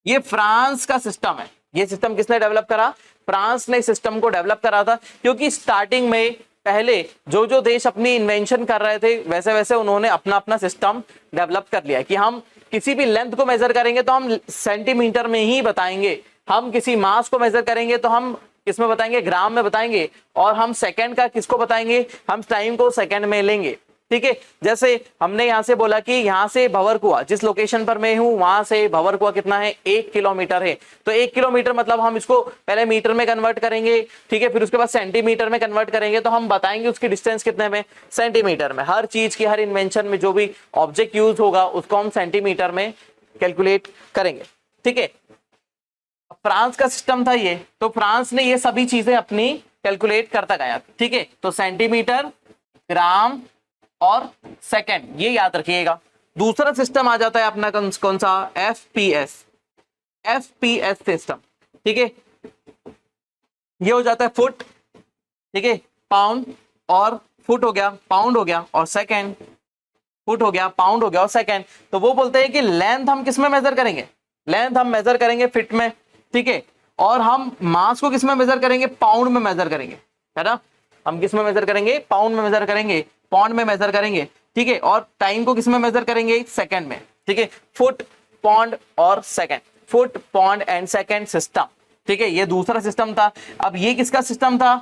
ये फ्रांस का सिस्टम है। ये सिस्टम किसने डेवलप करा, फ्रांस ने सिस्टम को डेवलप करा था, क्योंकि स्टार्टिंग में पहले जो जो देश अपनी इन्वेंशन कर रहे थे वैसे वैसे उन्होंने अपना अपना सिस्टम डेवलप कर लिया कि हम किसी भी लेंथ को मेजर करेंगे तो हम सेंटीमीटर में ही बताएंगे, हम किसी मास को मेजर करेंगे तो हम किसमें बताएंगे, ग्राम में बताएंगे, और हम सेकंड का किसको बताएंगे, हम टाइम को सेकंड में लेंगे। ठीक है, जैसे हमने यहां से बोला कि यहां से भंवरकुआ, जिस लोकेशन पर मैं हूं वहां से भंवरकुआ कितना है, 1 किलोमीटर है। तो 1 किलोमीटर मतलब हम इसको पहले मीटर में कन्वर्ट करेंगे, ठीक है, फिर उसके बाद सेंटीमीटर में कन्वर्ट करेंगे, तो हम बताएंगे उसकी डिस्टेंस कितने में, सेंटीमीटर में। हर चीज की, हर इन्वेंशन में जो भी ऑब्जेक्ट यूज होगा उसको हम सेंटीमीटर में कैलकुलेट करेंगे। ठीक है, फ्रांस का सिस्टम था ये, तो फ्रांस ने ये सभी चीजें अपनी कैलकुलेट करता गया। ठीक है, तो सेंटीमीटर, ग्राम और सेकंड, ये याद रखिएगा। दूसरा सिस्टम आ जाता है अपना कौन सा, FPS, FPS सिस्टम। ठीक है, ये हो जाता है फुट, ठीक है, पाउंड और फुट हो गया, पाउंड हो गया, और सेकंड, फुट हो गया, पाउंड हो गया, और सेकंड। तो वो बोलते हैं कि लेंथ हम किस में मेजर करेंगे, लेंथ हम मेजर करेंगे फीट में। ठीक है, और हम मास को किस में मेजर करेंगे, पाउंड में मेजर करेंगे, है ना, हम किस में मेजर करेंगे, पाउंड में मेजर करेंगे, पौंड में मेजर करेंगे। ठीक है, और टाइम को किस में मेजर करेंगे, सेकंड में। ठीक है, फुट, पौंड और second, foot, pound and second system. ठीक है, ये दूसरा सिस्टम था। अब ये किसका सिस्टम था,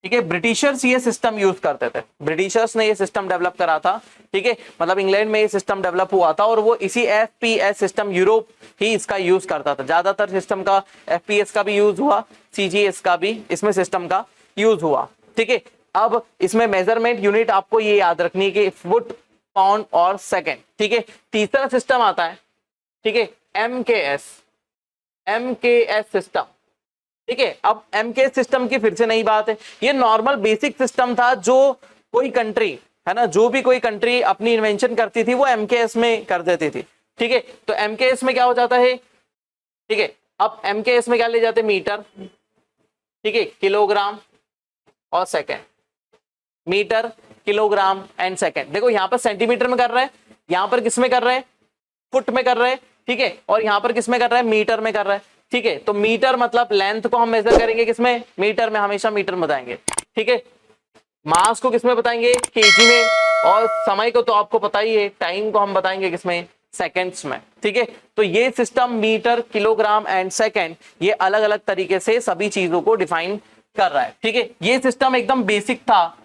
ठीक है, ब्रिटिशर्स ये सिस्टम यूज करते थे, ब्रिटिशर्स ने ये सिस्टम डेवलप करा था। ठीक है, मतलब इंग्लैंड में ये सिस्टम डेवलप हुआ था, और वो इसी FPS सिस्टम, यूरोप ही इसका यूज करता था। ज्यादातर सिस्टम का FPS का भी यूज हुआ, CGS का भी इसमें सिस्टम का यूज हुआ। ठीक है, अब इसमें मेजरमेंट यूनिट आपको ये याद रखनी है कि फुट, पाउंड और सेकंड। ठीक है, तीसरा सिस्टम आता है, ठीक है, MKS सिस्टम। ठीक है, अब MKS सिस्टम की फिर से नई बात है, ये नॉर्मल बेसिक सिस्टम था जो कोई कंट्री, है ना, जो भी कोई कंट्री अपनी इन्वेंशन करती थी वो MKS में कर देती थी। ठीक है, तो MKS में क्या हो जाता है, ठीक है, अब MKS में क्या ले जाते हैं, मीटर, ठीक है, किलोग्राम और second, metre, kilogram and second. देखो यहाँ पर सेंटीमीटर में कर रहे हैं, यहाँ पर किस में कर रहे हैं, फुट में कर रहे हैं। ठीक है, और यहाँ पर किस में कर रहे हैं, मीटर में कर रहे हैं। ठीक है, तो मीटर मतलब लेंथ को हम मेजर करेंगे किसमें, मीटर में, हमेशा मीटर में बताएंगे। ठीक है, मास को किसमें बताएंगे, केजी में, और समय को तो आपको पता ही है, टाइम को हम बताएंगे किसमें, सेकंड्स में। ठीक है, तो ये system metre, kilogram and second, ये अलग अलग तरीके से सभी चीजों को डिफाइन कर रहा है। ठीक है, ये सिस्टम एकदम बेसिक था,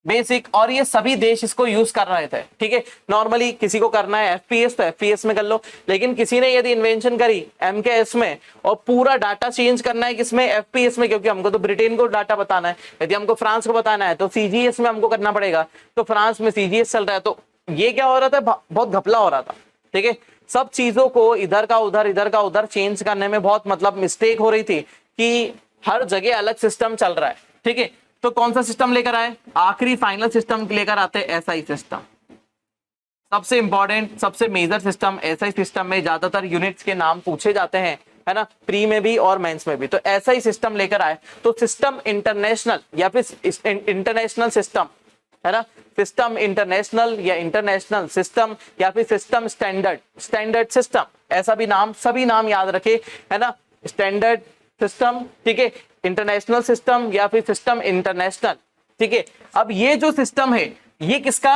बेसिक, और ये सभी देश इसको यूज कर रहे थे। ठीक है, नॉर्मली किसी को करना है FPS तो FPS में कर लो, लेकिन किसी ने यदि इन्वेंशन करी MKS में और पूरा डाटा चेंज करना है किसमें, FPS में, क्योंकि हमको तो ब्रिटेन को डाटा बताना है, यदि हमको फ्रांस को बताना है तो CGS में हमको करना पड़ेगा। तो फ्रांस में CGS चल रहा है, तो ये क्या हो रहा था, बहुत घपला हो रहा था। ठीक है, सब चीजों को इधर का उधर, इधर का उधर चेंज करने में बहुत मतलब मिस्टेक हो रही थी कि हर जगह अलग सिस्टम चल रहा है। ठीक है, तो कौन सा सिस्टम लेकर आए, आखिरी फाइनल सिस्टम लेकर आते हैं SI सिस्टम। सबसे इंपॉर्टेंट, सबसे मेजर सिस्टम SI सिस्टम में ज्यादातर यूनिट्स के नाम पूछे जाते हैं, है ना, प्री में भी और मेंस में भी। तो SI सिस्टम लेकर आए, तो सिस्टम इंटरनेशनल या फिर इंटरनेशनल सिस्टम, है ना, सिस्टम इंटरनेशनल या इंटरनेशनल सिस्टम या फिर सिस्टम स्टैंडर्ड, स्टैंडर्ड सिस्टम, ऐसा भी नाम, सभी नाम याद रखे, है ना, स्टैंडर्ड सिस्टम, ठीक है, इंटरनेशनल सिस्टम या फिर सिस्टम इंटरनेशनल। ठीक है, अब ये जो सिस्टम है ये किसका,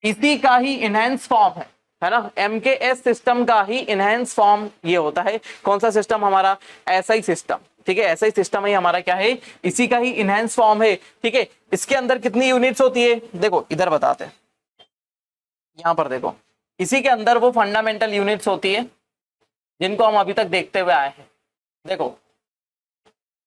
इसी का ही इनहेंस फॉर्म है ना, MKS सिस्टम का ही इनहेंस फॉर्म ये होता है। कौन सा सिस्टम हमारा, SI सिस्टम। ठीक है, SI सिस्टम ही हमारा क्या है, इसी का ही इनहेंस फॉर्म है। ठीक है, इसके अंदर कितनी यूनिट्स होती है, देखो इधर बताते हैं, यहां पर देखो, इसी के अंदर वो फंडामेंटल यूनिट्स होती है जिनको हम अभी तक देखते हुए आए हैं। देखो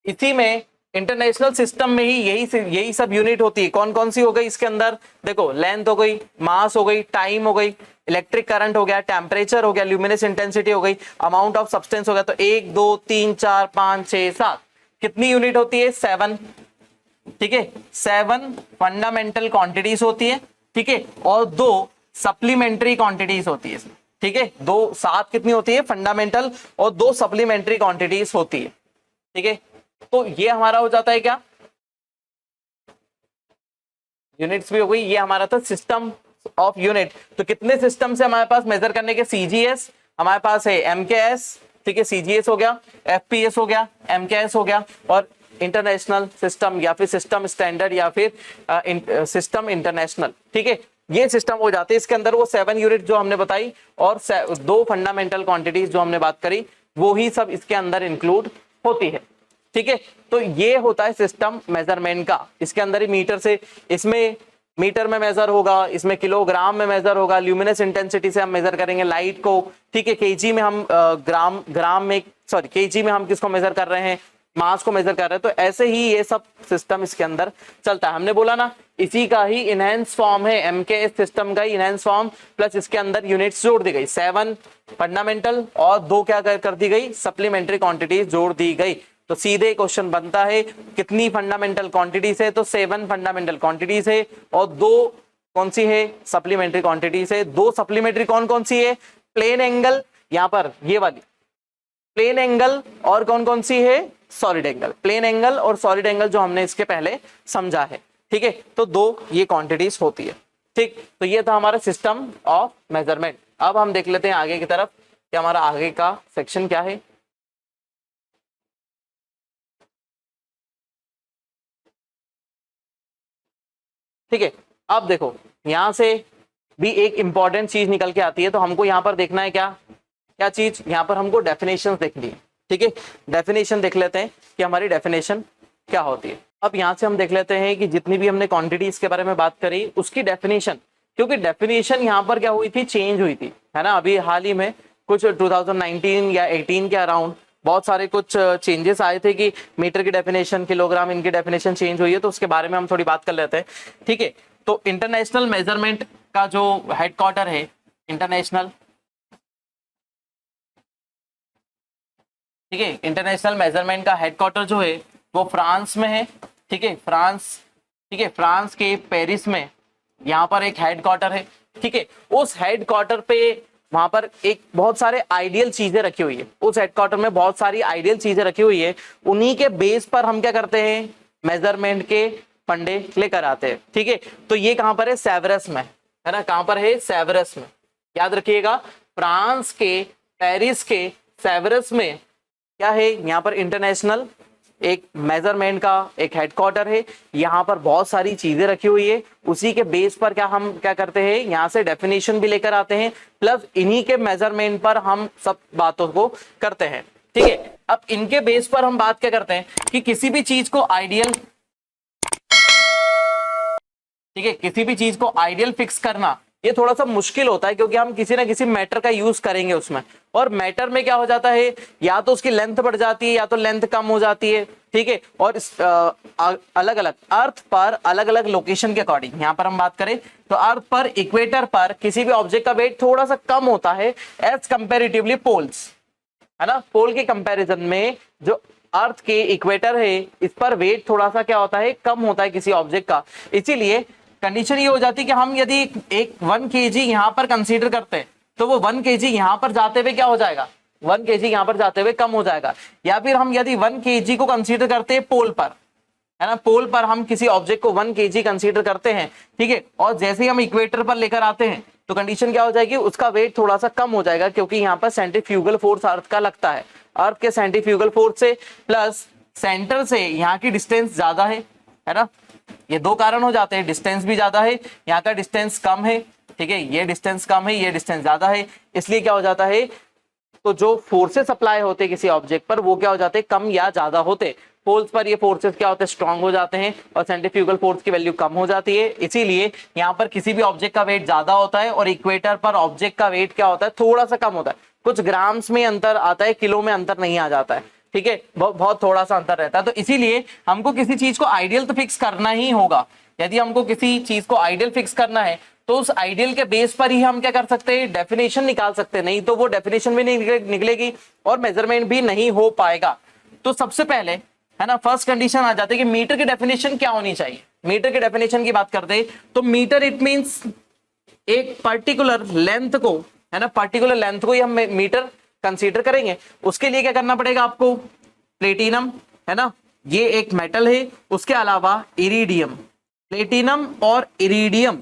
इसी में इंटरनेशनल सिस्टम में ही यही सब यूनिट होती है। कौन कौन सी हो गई इसके अंदर, देखो लेंथ हो गई, मास हो गई, टाइम हो गई, इलेक्ट्रिक करंट हो गया, टेम्परेचर हो गया, ल्यूमिनस इंटेंसिटी हो गई, अमाउंट ऑफ सब्सटेंस हो गया। तो 1 2 3 4 5 6 7 कितनी यूनिट होती है, 7। ठीक है, 7 फंडामेंटल क्वांटिटीज होती है। ठीक है, और 2 सप्लीमेंट्री क्वांटिटीज होती है। ठीक है, 7 कितनी होती है फंडामेंटल, और 2 सप्लीमेंट्री क्वांटिटीज होती है। ठीक है, तो ये हमारा हो जाता है क्या, यूनिट्स भी हो गई। ये हमारा था सिस्टम ऑफ यूनिट। तो कितने सिस्टम से हमारे पास मेजर करने के, सीजीएस हमारे पास है, एमकेएस, ठीक है, सीजीएस हो गया, एफपीएस हो गया, एमकेएस हो गया, और इंटरनेशनल सिस्टम या फिर सिस्टम स्टैंडर्ड या फिर सिस्टम इंटरनेशनल। ठीक है, ये सिस्टम हो जाते हैं। इसके अंदर वो 7 यूनिट जो हमने बताई और 2 फंडामेंटल क्वांटिटीज जो हमने बात करी, वो ही सब इसके अंदर इंक्लूड होती है। ठीक है, तो ये होता है सिस्टम मेजरमेंट का। इसके अंदर ही मीटर से, इसमें मीटर में मेजर होगा, इसमें किलोग्राम में मेजर होगा, ल्यूमिनस इंटेंसिटी से हम मेजर करेंगे लाइट को। ठीक है, केजी में हम केजी में हम किसको मेजर कर रहे हैं, मास को मेजर कर रहे हैं। तो ऐसे ही ये सब सिस्टम इसके अंदर चलता है। हमने बोला ना, इसी का ही इनहेंस फॉर्म है, एमकेएस सिस्टम का ही इनहेंस फॉर्म, प्लस इसके अंदर यूनिट्स जोड़ दी गई, 7 फंडामेंटल और 2 क्या कर दी गई, सप्लीमेंट्री क्वांटिटीज जोड़ दी गई। तो सीधे क्वेश्चन बनता है, कितनी फंडामेंटल क्वांटिटीज है, तो 7 फंडामेंटल क्वांटिटीज है, और 2 कौन सी है, सप्लीमेंट्री क्वांटिटीज है। 2 सप्लीमेंट्री कौन कौन सी है, प्लेन एंगल, यहां पर ये वाली प्लेन एंगल, और कौन कौन सी है, सॉलिड एंगल। प्लेन एंगल और सॉलिड एंगल जो हमने इसके पहले समझा है। ठीक है, तो 2 ये क्वांटिटीज होती है। ठीक, तो ये था हमारा सिस्टम ऑफ मेजरमेंट। अब हम देख लेते हैं आगे की तरफ कि हमारा आगे का सेक्शन क्या है। ठीक है, अब देखो यहां से भी एक इंपॉर्टेंट चीज निकल के आती है। तो हमको यहां पर देखना है क्या क्या चीज, यहां पर हमको डेफिनेशन देखनी है। ठीक है, डेफिनेशन देख लेते हैं कि हमारी डेफिनेशन क्या होती है। अब यहां से हम देख लेते हैं कि जितनी भी हमने क्वांटिटीज के बारे में बात करी, उसकी डेफिनेशन, क्योंकि डेफिनेशन यहां पर क्या हुई थी, चेंज हुई थी, है ना। अभी हाल ही में कुछ 2019 या 18 के अराउंड बहुत सारे कुछ चेंजेस आए थे कि मीटर की डेफिनेशन, किलोग्राम, इनकी डेफिनेशन चेंज हुई है। तो उसके बारे में हम थोड़ी बात कर लेते हैं। ठीक है, तो इंटरनेशनल मेजरमेंट का जो हेडक्वार्टर है, इंटरनेशनल, ठीक है, इंटरनेशनल मेजरमेंट का हेडक्वार्टर जो है वो फ्रांस में है। ठीक है, फ्रांस, ठीक है, फ्रांस के पेरिस में यहाँ पर एक हेडक्वार्टर है। ठीक है, उस हेडक्वार्टर पे वहां पर एक बहुत सारे आइडियल चीजें रखी हुई है। उस हेडक्वार्टर में बहुत सारी आइडियल चीजें रखी हुई है। उन्हीं के बेस पर हम क्या करते हैं, मेजरमेंट के फंडे लेकर आते हैं। ठीक है, तो ये कहां पर है, सेवरस में, है ना। कहां पर है, सेवरस में, याद रखिएगा, फ्रांस के पेरिस के सेवरस में क्या है, यहाँ पर इंटरनेशनल एक मेजरमेंट का एक हेडक्वार्टर है। यहाँ पर बहुत सारी चीजें रखी हुई है। उसी के बेस पर क्या हम क्या करते हैं, यहाँ से डेफिनेशन भी लेकर आते हैं, प्लस इन्हीं के मेजरमेंट पर हम सब बातों को करते हैं। ठीक है, अब इनके बेस पर हम बात क्या करते हैं कि किसी भी चीज को आइडियल, ठीक है, किसी भी चीज को आइडियल फिक्स करना ये थोड़ा सा मुश्किल होता है, क्योंकि हम किसी ना किसी मैटर का यूज करेंगे उसमें, और मैटर में क्या हो जाता है, या तो उसकी लेंथ बढ़ जाती है या तो लेंथ कम हो जाती है। ठीक है, और अलग अलग अर्थ पर अलग अलग लोकेशन के अकॉर्डिंग, यहाँ पर हम बात करें तो अर्थ पर, इक्वेटर पर किसी भी ऑब्जेक्ट का वेट थोड़ा सा कम होता है एज कंपेरेटिवली पोल्स, है ना। पोल के कंपैरिजन में जो अर्थ के इक्वेटर है, इस पर वेट थोड़ा सा क्या होता है, कम होता है किसी ऑब्जेक्ट का। इसीलिए कंडीशन ये हो जाती है कि हम यदि एक 1 kg यहाँ पर कंसीडर करते हैं, तो वो 1 kg यहाँ पर जाते हुए क्या हो जाएगा, 1 kg यहाँ पर जाते हुए कम हो जाएगा। या फिर हम यदि 1 kg को कंसीडर करते हैं पोल पर, है ना, पोल पर हम किसी ऑब्जेक्ट को 1 kg कंसीडर करते हैं। ठीक है, और जैसे ही हम इक्वेटर पर लेकर आते हैं तो कंडीशन क्या हो जाएगी, उसका वेट थोड़ा सा कम हो जाएगा, क्योंकि यहाँ पर सेंट्रीफ्यूगल फोर्स अर्थ का लगता है। अर्थ के सेंट्रीफ्यूगल फोर्स से प्लस सेंटर से यहाँ की डिस्टेंस ज्यादा है ना। ये 2 कारण हो जाते हैं, डिस्टेंस भी ज्यादा है, यहाँ का डिस्टेंस कम है। ठीक है, ये डिस्टेंस कम है, ये डिस्टेंस ज्यादा है, इसलिए क्या हो जाता है, तो जो फोर्सेस अप्लाई होते हैं किसी ऑब्जेक्ट पर वो क्या हो जाते हैं, कम या ज्यादा होते। पोल्स पर ये फोर्सेस क्या होते हैं, स्ट्रांग हो जाते हैं, और सेंट्रीफ्यूगल फोर्स की वैल्यू कम हो जाती है। इसीलिए यहाँ पर किसी भी ऑब्जेक्ट का वेट ज्यादा होता है, और इक्वेटर पर ऑब्जेक्ट का वेट क्या होता है, थोड़ा सा कम होता है। कुछ ग्राम्स में अंतर आता है, किलो में अंतर नहीं आ जाता है। ठीक है, बहुत थोड़ा सा अंतर रहता है। तो इसीलिए हमको किसी चीज को आइडियल तो फिक्स करना ही होगा। यदि हमको किसी चीज को आइडियल फिक्स करना है तो उस आइडियल के बेस पर ही हम क्या कर सकते हैं, डेफिनेशन निकाल सकते हैं, नहीं तो वो डेफिनेशन भी नहीं निकलेगी और मेजरमेंट भी नहीं हो पाएगा। तो सबसे पहले है ना फर्स्ट कंडीशन आ जाती है कि मीटर की डेफिनेशन क्या होनी चाहिए। मीटर की डेफिनेशन की बात करते हैं तो मीटर इट मींस एक पर्टिकुलर लेंथ को, है ना, पर्टिकुलर लेंथ को ही हम मीटर कंसीडर करेंगे। उसके लिए क्या करना पड़ेगा आपको, प्लेटिनम, है ना, ये एक मेटल है, उसके अलावा इरिडियम, प्लेटिनम और इरिडियम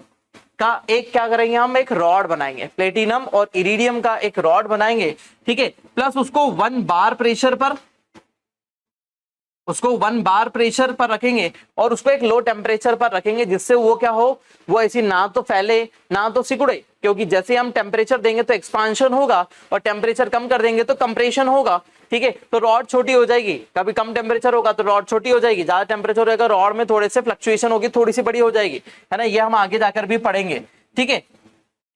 का एक क्या करेंगे हम, एक रॉड बनाएंगे, प्लेटिनम और इरिडियम का एक रॉड बनाएंगे, ठीक है, प्लस उसको 1 बार प्रेशर पर रखेंगे और उसको एक लो टेम्परेचर पर रखेंगे, जिससे वो क्या हो, वो ऐसी ना तो फैले ना तो सिकुड़े, क्योंकि जैसे हम टेम्परेचर देंगे तो एक्सपांशन होगा और टेम्परेचर कम कर देंगे तो कंप्रेशन होगा, ठीक है। तो रॉड छोटी हो जाएगी, कभी कम टेम्परेचर होगा तो रॉड छोटी हो जाएगी, ज्यादा टेम्परेचर रहेगा रॉड में थोड़े से फ्लक्चुएशन होगी, थोड़ी सी बड़ी हो जाएगी, है ना, ये हम आगे जाकर भी पढ़ेंगे, ठीक है।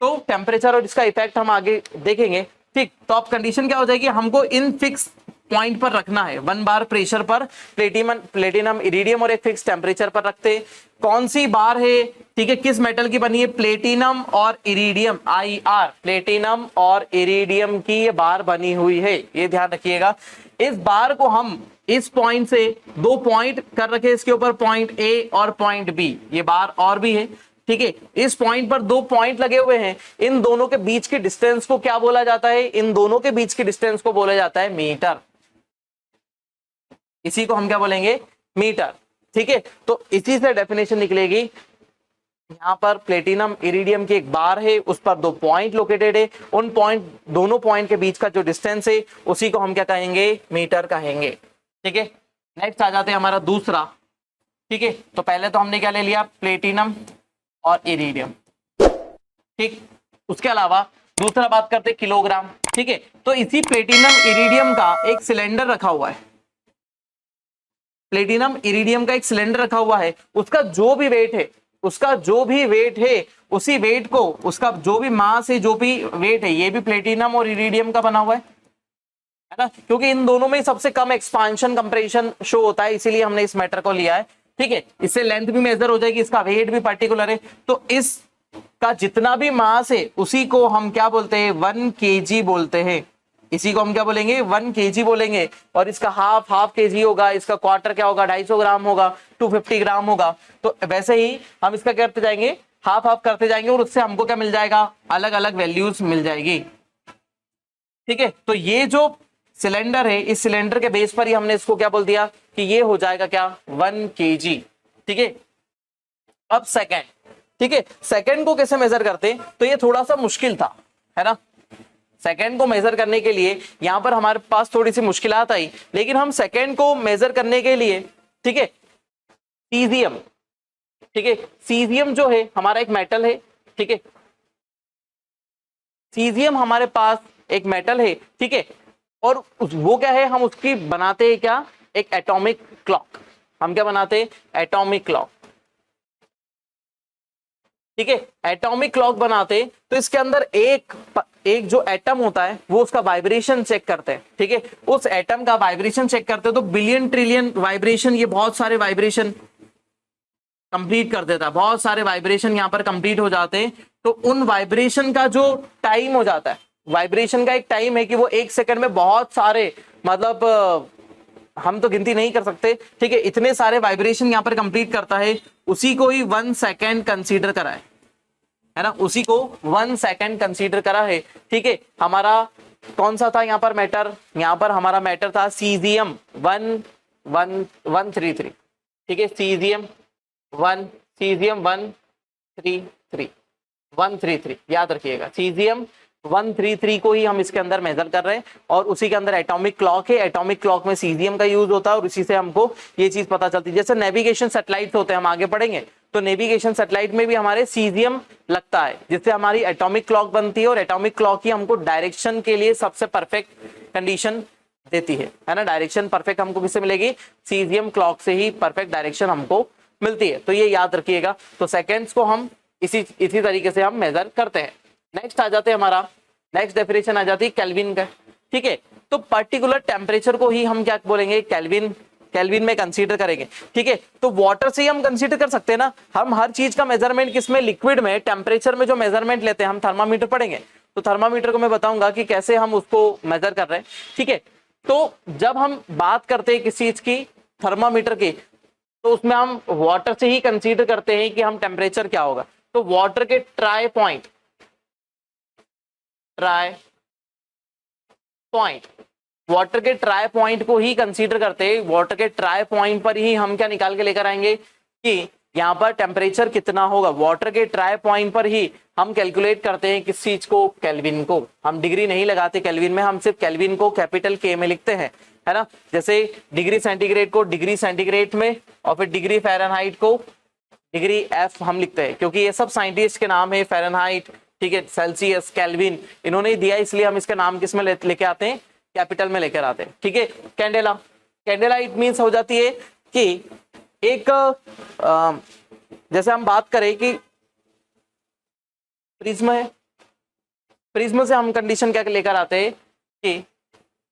तो टेम्परेचर और इसका इफेक्ट हम आगे देखेंगे, ठीक। तो अब कंडीशन क्या हो जाएगी, हमको इन फिक्स पॉइंट पर रखना है, 1 बार प्रेशर पर प्लेटिनम इरिडियम और एक फिक्स टेम्परेचर पर रखते। कौन सी बार है, ठीक है, किस मेटल की बनी है, प्लेटिनम और इरिडियम, IR, प्लेटिनम और इरिडियम की ये बार बनी हुई है, ये ध्यान रखिएगा। इस बार को हम इस पॉइंट से 2 पॉइंट कर रखे, इसके ऊपर पॉइंट A और पॉइंट B, ये बार और भी है, ठीक है। इस पॉइंट पर 2 पॉइंट लगे हुए हैं, इन दोनों के बीच की डिस्टेंस को क्या बोला जाता है, इन दोनों के बीच की डिस्टेंस को बोला जाता है मीटर, इसी को हम क्या बोलेंगे, मीटर, ठीक है। तो इसी से डेफिनेशन निकलेगी, यहां पर प्लेटिनम इरिडियम की एक बार है, उस पर 2 पॉइंट लोकेटेड है, उन पॉइंट, दोनों पॉइंट के बीच का जो डिस्टेंस है उसी को हम क्या कहेंगे, मीटर कहेंगे, ठीक है। नेक्स्ट आ जाते हैं हमारा दूसरा, ठीक है। तो पहले तो हमने क्या ले लिया, प्लेटिनम और इरिडियम, ठीक। उसके अलावा दूसरा बात करते हैं किलोग्राम, ठीक है। तो इसी प्लेटिनम इरिडियम का एक सिलेंडर रखा हुआ है, प्लेटिनम इरिडियम का एक सिलेंडर रखा हुआ है, उसका जो भी वेट है, उसी वेट को, उसका जो भी मास है, जो भी वेट है, ये भी प्लेटिनम और इरिडियम का बना हुआ है ना, क्योंकि इन दोनों में सबसे कम एक्सपांशन कंप्रेशन शो होता है, इसीलिए हमने इस मैटर को लिया है, ठीक है। इससे लेंथ भी मेजर हो जाएगी, इसका वेट भी पर्टिकुलर है, तो इसका जितना भी मास है उसी को हम क्या बोलते हैं, 1 kg बोलते हैं, इसी को हम क्या बोलेंगे, 1 kg बोलेंगे। और इसका हाफ kg होगा, इसका क्वार्टर क्या होगा, 250 ग्राम होगा, 250 ग्राम होगा। तो वैसे ही हम इसका करते जाएंगे, हाफ करते जाएंगे और उससे हमको क्या मिल जाएगा, अलग अलग वैल्यूज मिल जाएगी, ठीक है। तो ये जो सिलेंडर है, इस सिलेंडर के बेस पर ही हमने इसको क्या बोल दिया कि ये हो जाएगा क्या, 1 kg, ठीक है। अब सेकेंड, ठीक है, सेकेंड को कैसे मेजर करते, तो ये थोड़ा सा मुश्किल था, है ना। सेकेंड को मेजर करने के लिए यहां पर हमारे पास थोड़ी सी मुश्किलात आई, लेकिन हम सेकेंड को मेजर करने के लिए, ठीक है, सीजियम, ठीक है, सीजियम जो है हमारा एक मेटल है, ठीक है, सीजियम हमारे पास एक मेटल है, ठीक है। और वो क्या है, हम उसकी बनाते हैं क्या, एक एटॉमिक क्लॉक, हम क्या बनाते हैं, एटॉमिक क्लॉक, ठीक है। एटॉमिक क्लॉक बनाते तो इसके अंदर एक जो एटम होता है वो उसका वाइब्रेशन चेक करते हैं, ठीक है। उस एटम का वाइब्रेशन चेक करते तो बिलियन ट्रिलियन वाइब्रेशन, ये बहुत सारे वाइब्रेशन कंप्लीट कर देता है, बहुत सारे वाइब्रेशन यहाँ पर कंप्लीट हो जाते हैं। तो उन वाइब्रेशन का जो टाइम हो जाता है, वाइब्रेशन का एक टाइम है कि वो 1 सेकंड में बहुत सारे, मतलब हम तो गिनती नहीं कर सकते, ठीक है, इतने सारे वाइब्रेशन यहाँ पर कंप्लीट करता है, उसी को ही 1 सेकेंड कंसीडर करा है ना, उसी को 1 सेकेंड कंसीडर करा है, ठीक है। हमारा कौन सा था यहाँ पर मैटर, यहाँ पर हमारा मैटर था सीजियम 133, ठीक है, सीजियम 133 याद रखिएगा, सीजियम 133 को ही हम इसके अंदर मेजर कर रहे हैं, और उसी के अंदर एटॉमिक क्लॉक है, एटॉमिक क्लॉक में सीजियम का यूज होता है, और उसी से हमको ये चीज पता चलती है। जैसे नेविगेशन सैटेलाइट होते हैं, हम आगे पढ़ेंगे, तो नेविगेशन सैटेलाइट में भी हमारे सीजियम लगता है, जिससे हमारी एटॉमिक क्लॉक बनती है, और एटॉमिक क्लॉक ही हमको डायरेक्शन के लिए सबसे परफेक्ट कंडीशन देती है ना। डायरेक्शन परफेक्ट हमको किससे मिलेगी, सीजियम क्लॉक से ही परफेक्ट डायरेक्शन हमको मिलती है, तो ये याद रखिएगा। तो सेकेंड्स को हम इसी तरीके से हम मेजर करते हैं। नेक्स्ट आ जाते हैं, हमारा नेक्स्ट डेफिनेशन आ जाती है केल्विन का, ठीक है। तो पर्टिकुलर टेम्परेचर को ही हम क्या बोलेंगे, केल्विन, केल्विन में कंसीडर करेंगे। ठीक है, तो वाटर से ही हम कंसीडर कर सकते हैं ना, हम हर चीज का मेजरमेंट किसमें, लिक्विड में, टेम्परेचर में जो मेजरमेंट लेते हैं हम थर्मामीटर पढ़ेंगे, तो थर्मामीटर को मैं बताऊंगा कि कैसे हम उसको मेजर कर रहे हैं। ठीक है, तो जब हम बात करते हैं किसी चीज की, थर्मामीटर की, तो उसमें हम वाटर से ही कंसीडर करते हैं कि हम टेम्परेचर क्या होगा। तो वाटर के ट्राई पॉइंट वाटर के ट्राई पॉइंट को ही कंसीडर करते हैं, वाटर के ट्राई पॉइंट पर ही हम क्या निकाल के लेकर आएंगे कि यहाँ पर टेम्परेचर कितना होगा। वाटर के ट्राई पॉइंट पर ही हम कैलकुलेट करते हैं किस चीज को, केल्विन को। हम डिग्री नहीं लगाते केल्विन में, हम सिर्फ केल्विन को कैपिटल के में लिखते हैं, है ना। जैसे डिग्री सेंटीग्रेड को डिग्री सेंटीग्रेड में, और फिर डिग्री फ़ारेनहाइट को डिग्री एफ हम लिखते हैं, क्योंकि ये सब साइंटिस्ट के नाम है, फ़ारेनहाइट, ठीक है, सेल्सियस, केल्विन, इन्होंने दिया, इसलिए हम इसका नाम किस में लेके आते हैं, कैपिटल में लेकर आते हैं। ठीक है, कैंडेला, कैंडेला इट मीन्स हो जाती है कि एक जैसे हम बात करें कि प्रिज्म है, प्रिज्म से हम कंडीशन क्या लेकर आते हैं कि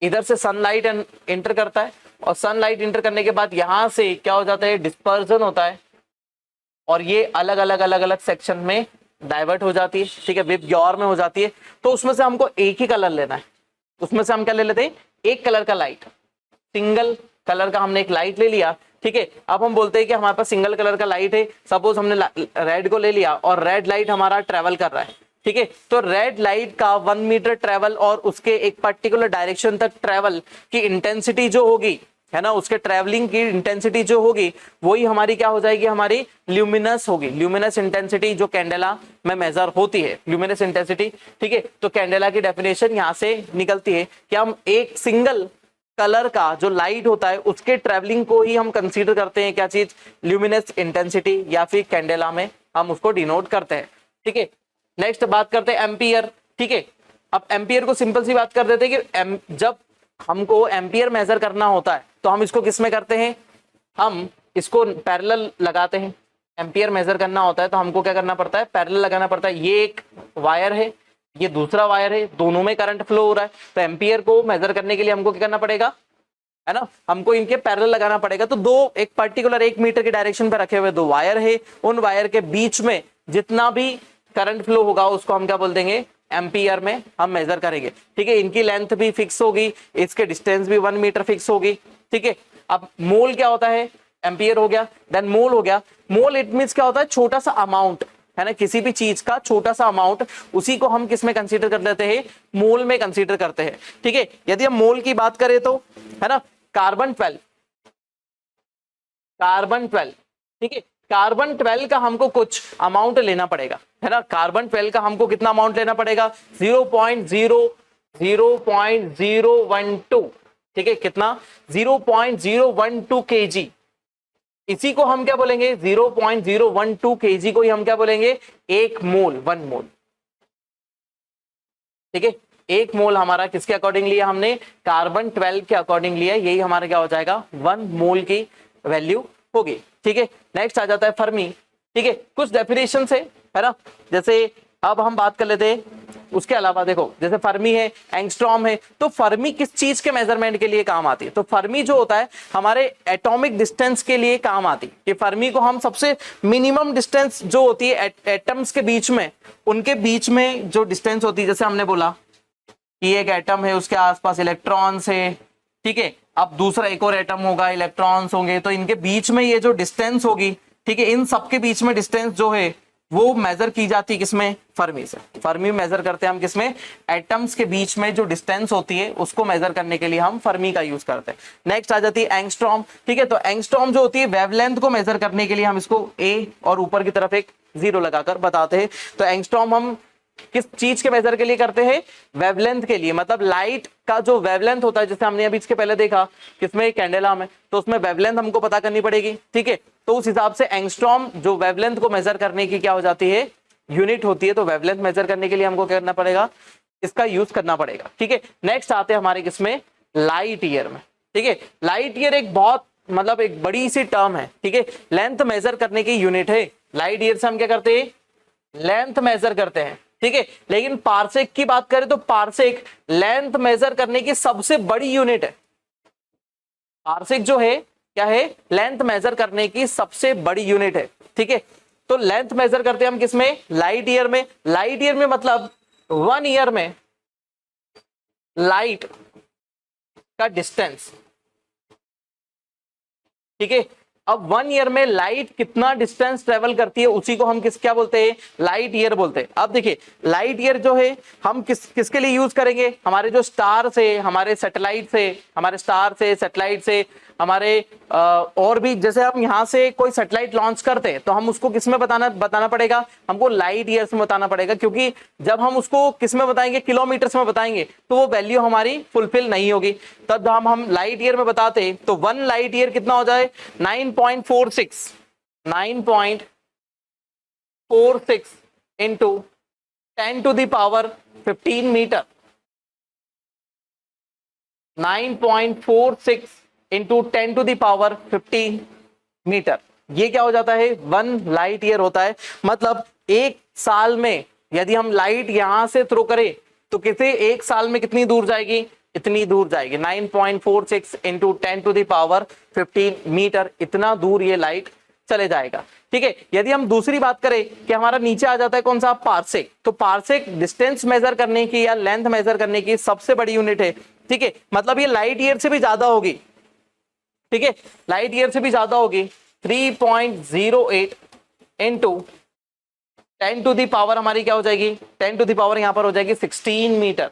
इधर से सनलाइट एंटर करता है, और सनलाइट एंटर करने के बाद यहां से क्या हो जाता है, डिस्पर्जन होता है, और ये अलग अलग सेक्शन में डाइवर्ट हो जाती है। ठीक है, विप ग्योर में हो जाती है। तो उसमें से हमको एक ही कलर लेना है, उसमें से हम क्या ले लेते हैं, एक कलर का लाइट, सिंगल कलर का हमने एक लाइट ले लिया। ठीक है, अब हम बोलते हैं कि हमारे पास सिंगल कलर का लाइट है, सपोज हमने रेड को ले लिया, और रेड लाइट हमारा ट्रेवल कर रहा है। ठीक है, तो रेड लाइट का 1 मीटर ट्रेवल और उसके एक पर्टिकुलर डायरेक्शन तक ट्रेवल की इंटेंसिटी जो होगी, है ना, उसके ट्रेवलिंग की इंटेंसिटी जो होगी, वही हमारी क्या हो जाएगी, हमारी ल्यूमिनस होगी। ल्यूमिनस इंटेंसिटी जो कैंडेला में मेजर होती है, ल्यूमिनस इंटेंसिटी। ठीक है, तो कैंडेला की डेफिनेशन यहाँ से निकलती है कि हम एक सिंगल कलर का जो लाइट होता है उसके ट्रेवलिंग को ही हम कंसीडर करते हैं, क्या चीज, ल्यूमिनस इंटेंसिटी, या फिर कैंडेला में हम उसको डिनोट करते हैं। ठीक है, नेक्स्ट बात करते हैं एम्पियर। ठीक है, अब एम्पियर को सिंपल सी बात कर देते हैं कि जब हमको एम्पियर मेजर करना होता है तो हम इसको किस में करते हैं, हम इसको पैरेलल लगाते हैं। एम्पियर मेजर करना होता है तो हमको क्या करना पड़ता है, पैरेलल लगाना पड़ता है। ये एक वायर है, ये दूसरा वायर है, दोनों में करंट फ्लो हो रहा है, तो एम्पियर को मेजर करने के लिए हमको क्या करना पड़ेगा, है ना, हमको इनके पैरेलल लगाना पड़ेगा। तो दो एक पर्टिकुलर 1 मीटर के डायरेक्शन पे रखे हुए 2 वायर है, उन वायर के बीच में जितना भी करंट फ्लो होगा उसको हम क्या बोल देंगे, एम्पियर में हम मेजर करेंगे। ठीक है, इनकी लेंथ भी फिक्स होगी, इसके डिस्टेंस भी 1 मीटर फिक्स होगी। ठीक है, अब मोल क्या होता है, एम्पियर हो गया, देन मोल हो गया। मोल इट मींस क्या होता है, छोटा सा अमाउंट, है ना, किसी भी चीज का छोटा सा अमाउंट, उसी को हम किस में कंसीडर कर लेते हैं, मोल में कंसीडर करते हैं। ठीक है, यदि हम मोल की बात करें तो, है ना, कार्बन 12, ठीक है, कार्बन 12 का हमको कुछ अमाउंट लेना पड़ेगा, है ना। कार्बन 12 का हमको कितना अमाउंट लेना पड़ेगा, 0.012, ठीक है, कितना, 0.012 kg। इसी को हम क्या बोलेंगे, 0.012 kg को ही हम क्या बोलेंगे, 1 मोल, 1 मोल। ठीक है, 1 मोल हमारा किसके अकॉर्डिंग लिया हमने, कार्बन 12 के अकॉर्डिंग लिया, यही हमारा क्या हो जाएगा, 1 मोल की वैल्यू होगी। ठीक है, नेक्स्ट आ जाता है फर्मी। ठीक है, कुछ डेफिनेशन है ना, जैसे अब हम बात कर लेते हैं उसके अलावा। देखो, जैसे फर्मी है, एंगस्ट्रॉम है, तो फर्मी किस चीज के मेजरमेंट के लिए काम आती है, तो फर्मी जो होता है हमारे एटॉमिक डिस्टेंस के लिए काम आती है। कि फर्मी को हम सबसे मिनिमम डिस्टेंस जो होती है एटम्स के बीच में, उनके बीच में जो डिस्टेंस होती है, जैसे हमने बोला कि एक एटम है, उसके आसपास इलेक्ट्रॉन्स है, ठीक है, अब दूसरा एक और एटम होगा, इलेक्ट्रॉन्स होंगे, तो इनके बीच में ये जो डिस्टेंस होगी, ठीक है, इन सबके बीच में डिस्टेंस जो है वो मेजर की जाती है किसमें, फर्मी से। फर्मी मेजर करते हैं हम किसमें, एटम्स के बीच में जो डिस्टेंस होती है उसको मेजर करने के लिए हम फर्मी का यूज करते हैं। नेक्स्ट आ जाती है एंगस्ट्रॉम। ठीक है, तो एंगस्ट्रॉम जो होती है वेवलेंथ को मेजर करने के लिए हम इसको ए और ऊपर की तरफ एक 0 लगाकर बताते हैं। तो एंगस्ट्रॉम हम किस चीज के मेजर के लिए करते हैं, वेवलेंथ के लिए, मतलब लाइट का जो वेवलेंथ होता है, जैसे हमने अभी इसके पहले देखा किसमें, कैंडेला में, तो उसमें वेवलेंथ हमको पता करनी पड़ेगी। ठीक है, तो उस हिसाब से एंगस्ट्रॉम जो वेवलेंथ को मेजर करने की क्या हो जाती है, यूनिट होती है। तो वेवलेंथ मेजर करने के लिए हमको क्या करना पड़ेगा, इसका यूज करना पड़ेगा। ठीक है, नेक्स्ट आते हैं हमारे किसमें, लाइट ईयर में। ठीक है, लाइट ईयर एक बहुत मतलब एक बड़ी सी टर्म है। ठीक है, लेंथ मेजर करने की यूनिट है। लाइट ईयर से हम क्या करते हैं, लेंथ मेजर करते हैं। ठीक है। लेकिन पार्सेक की बात करें तो पार्सेक लेंथ मेजर करने की सबसे बड़ी यूनिट है। पार्सेक जो है क्या है, लेंथ मेजर करने की सबसे बड़ी यूनिट है। ठीक है, तो लेंथ मेजर करते हैं हम किसमें, लाइट ईयर में। लाइट ईयर में मतलब 1 ईयर में लाइट का डिस्टेंस। ठीक है, अब 1 ईयर में लाइट कितना डिस्टेंस ट्रेवल करती है उसी को हम क्या बोलते हैं, लाइट ईयर बोलते हैं। अब देखिए लाइट ईयर जो है हम किसके लिए यूज करेंगे, हमारे जो स्टार से, हमारे सैटेलाइट से, हमारे स्टार से, सैटेलाइट से, हमारे और भी, जैसे हम यहाँ से कोई सैटेलाइट लॉन्च करते हैं तो हम उसको किस में बताना पड़ेगा, हमको लाइट ईयर्स में बताना पड़ेगा, क्योंकि जब हम उसको किस में बताएंगे, किलोमीटर्स में बताएंगे तो वो वैल्यू हमारी फुलफिल नहीं होगी। तब हम लाइट ईयर में बताते तो 1 लाइट ईयर कितना हो जाए, 9.46 इंटू 10⁻15 मीटर। 9.46 इंटू 10⁻15 मीटर, ये क्या हो जाता है, 1 लाइट ईयर होता है। मतलब एक साल में यदि हम लाइट यहां से थ्रो करें तो कितने, एक साल में कितनी दूर जाएगी, इतनी दूर जाएगी, 9.46 इंटू 10⁻15 मीटर, इतना दूर ये लाइट चले जाएगा। ठीक है, यदि हम दूसरी बात करें कि हमारा नीचे आ जाता है कौन सा, पार्सेक, तो पार्सेक डिस्टेंस मेजर करने की या लेंथ मेजर करने की सबसे बड़ी यूनिट है। ठीक है, मतलब ये लाइट ईयर से भी ज्यादा होगी। ठीक है, लाइट ईयर से भी ज्यादा होगी, 3.08 इंटू 10⁻, हमारी क्या हो जाएगी, 10⁻, यहां पर हो जाएगी 16 मीटर,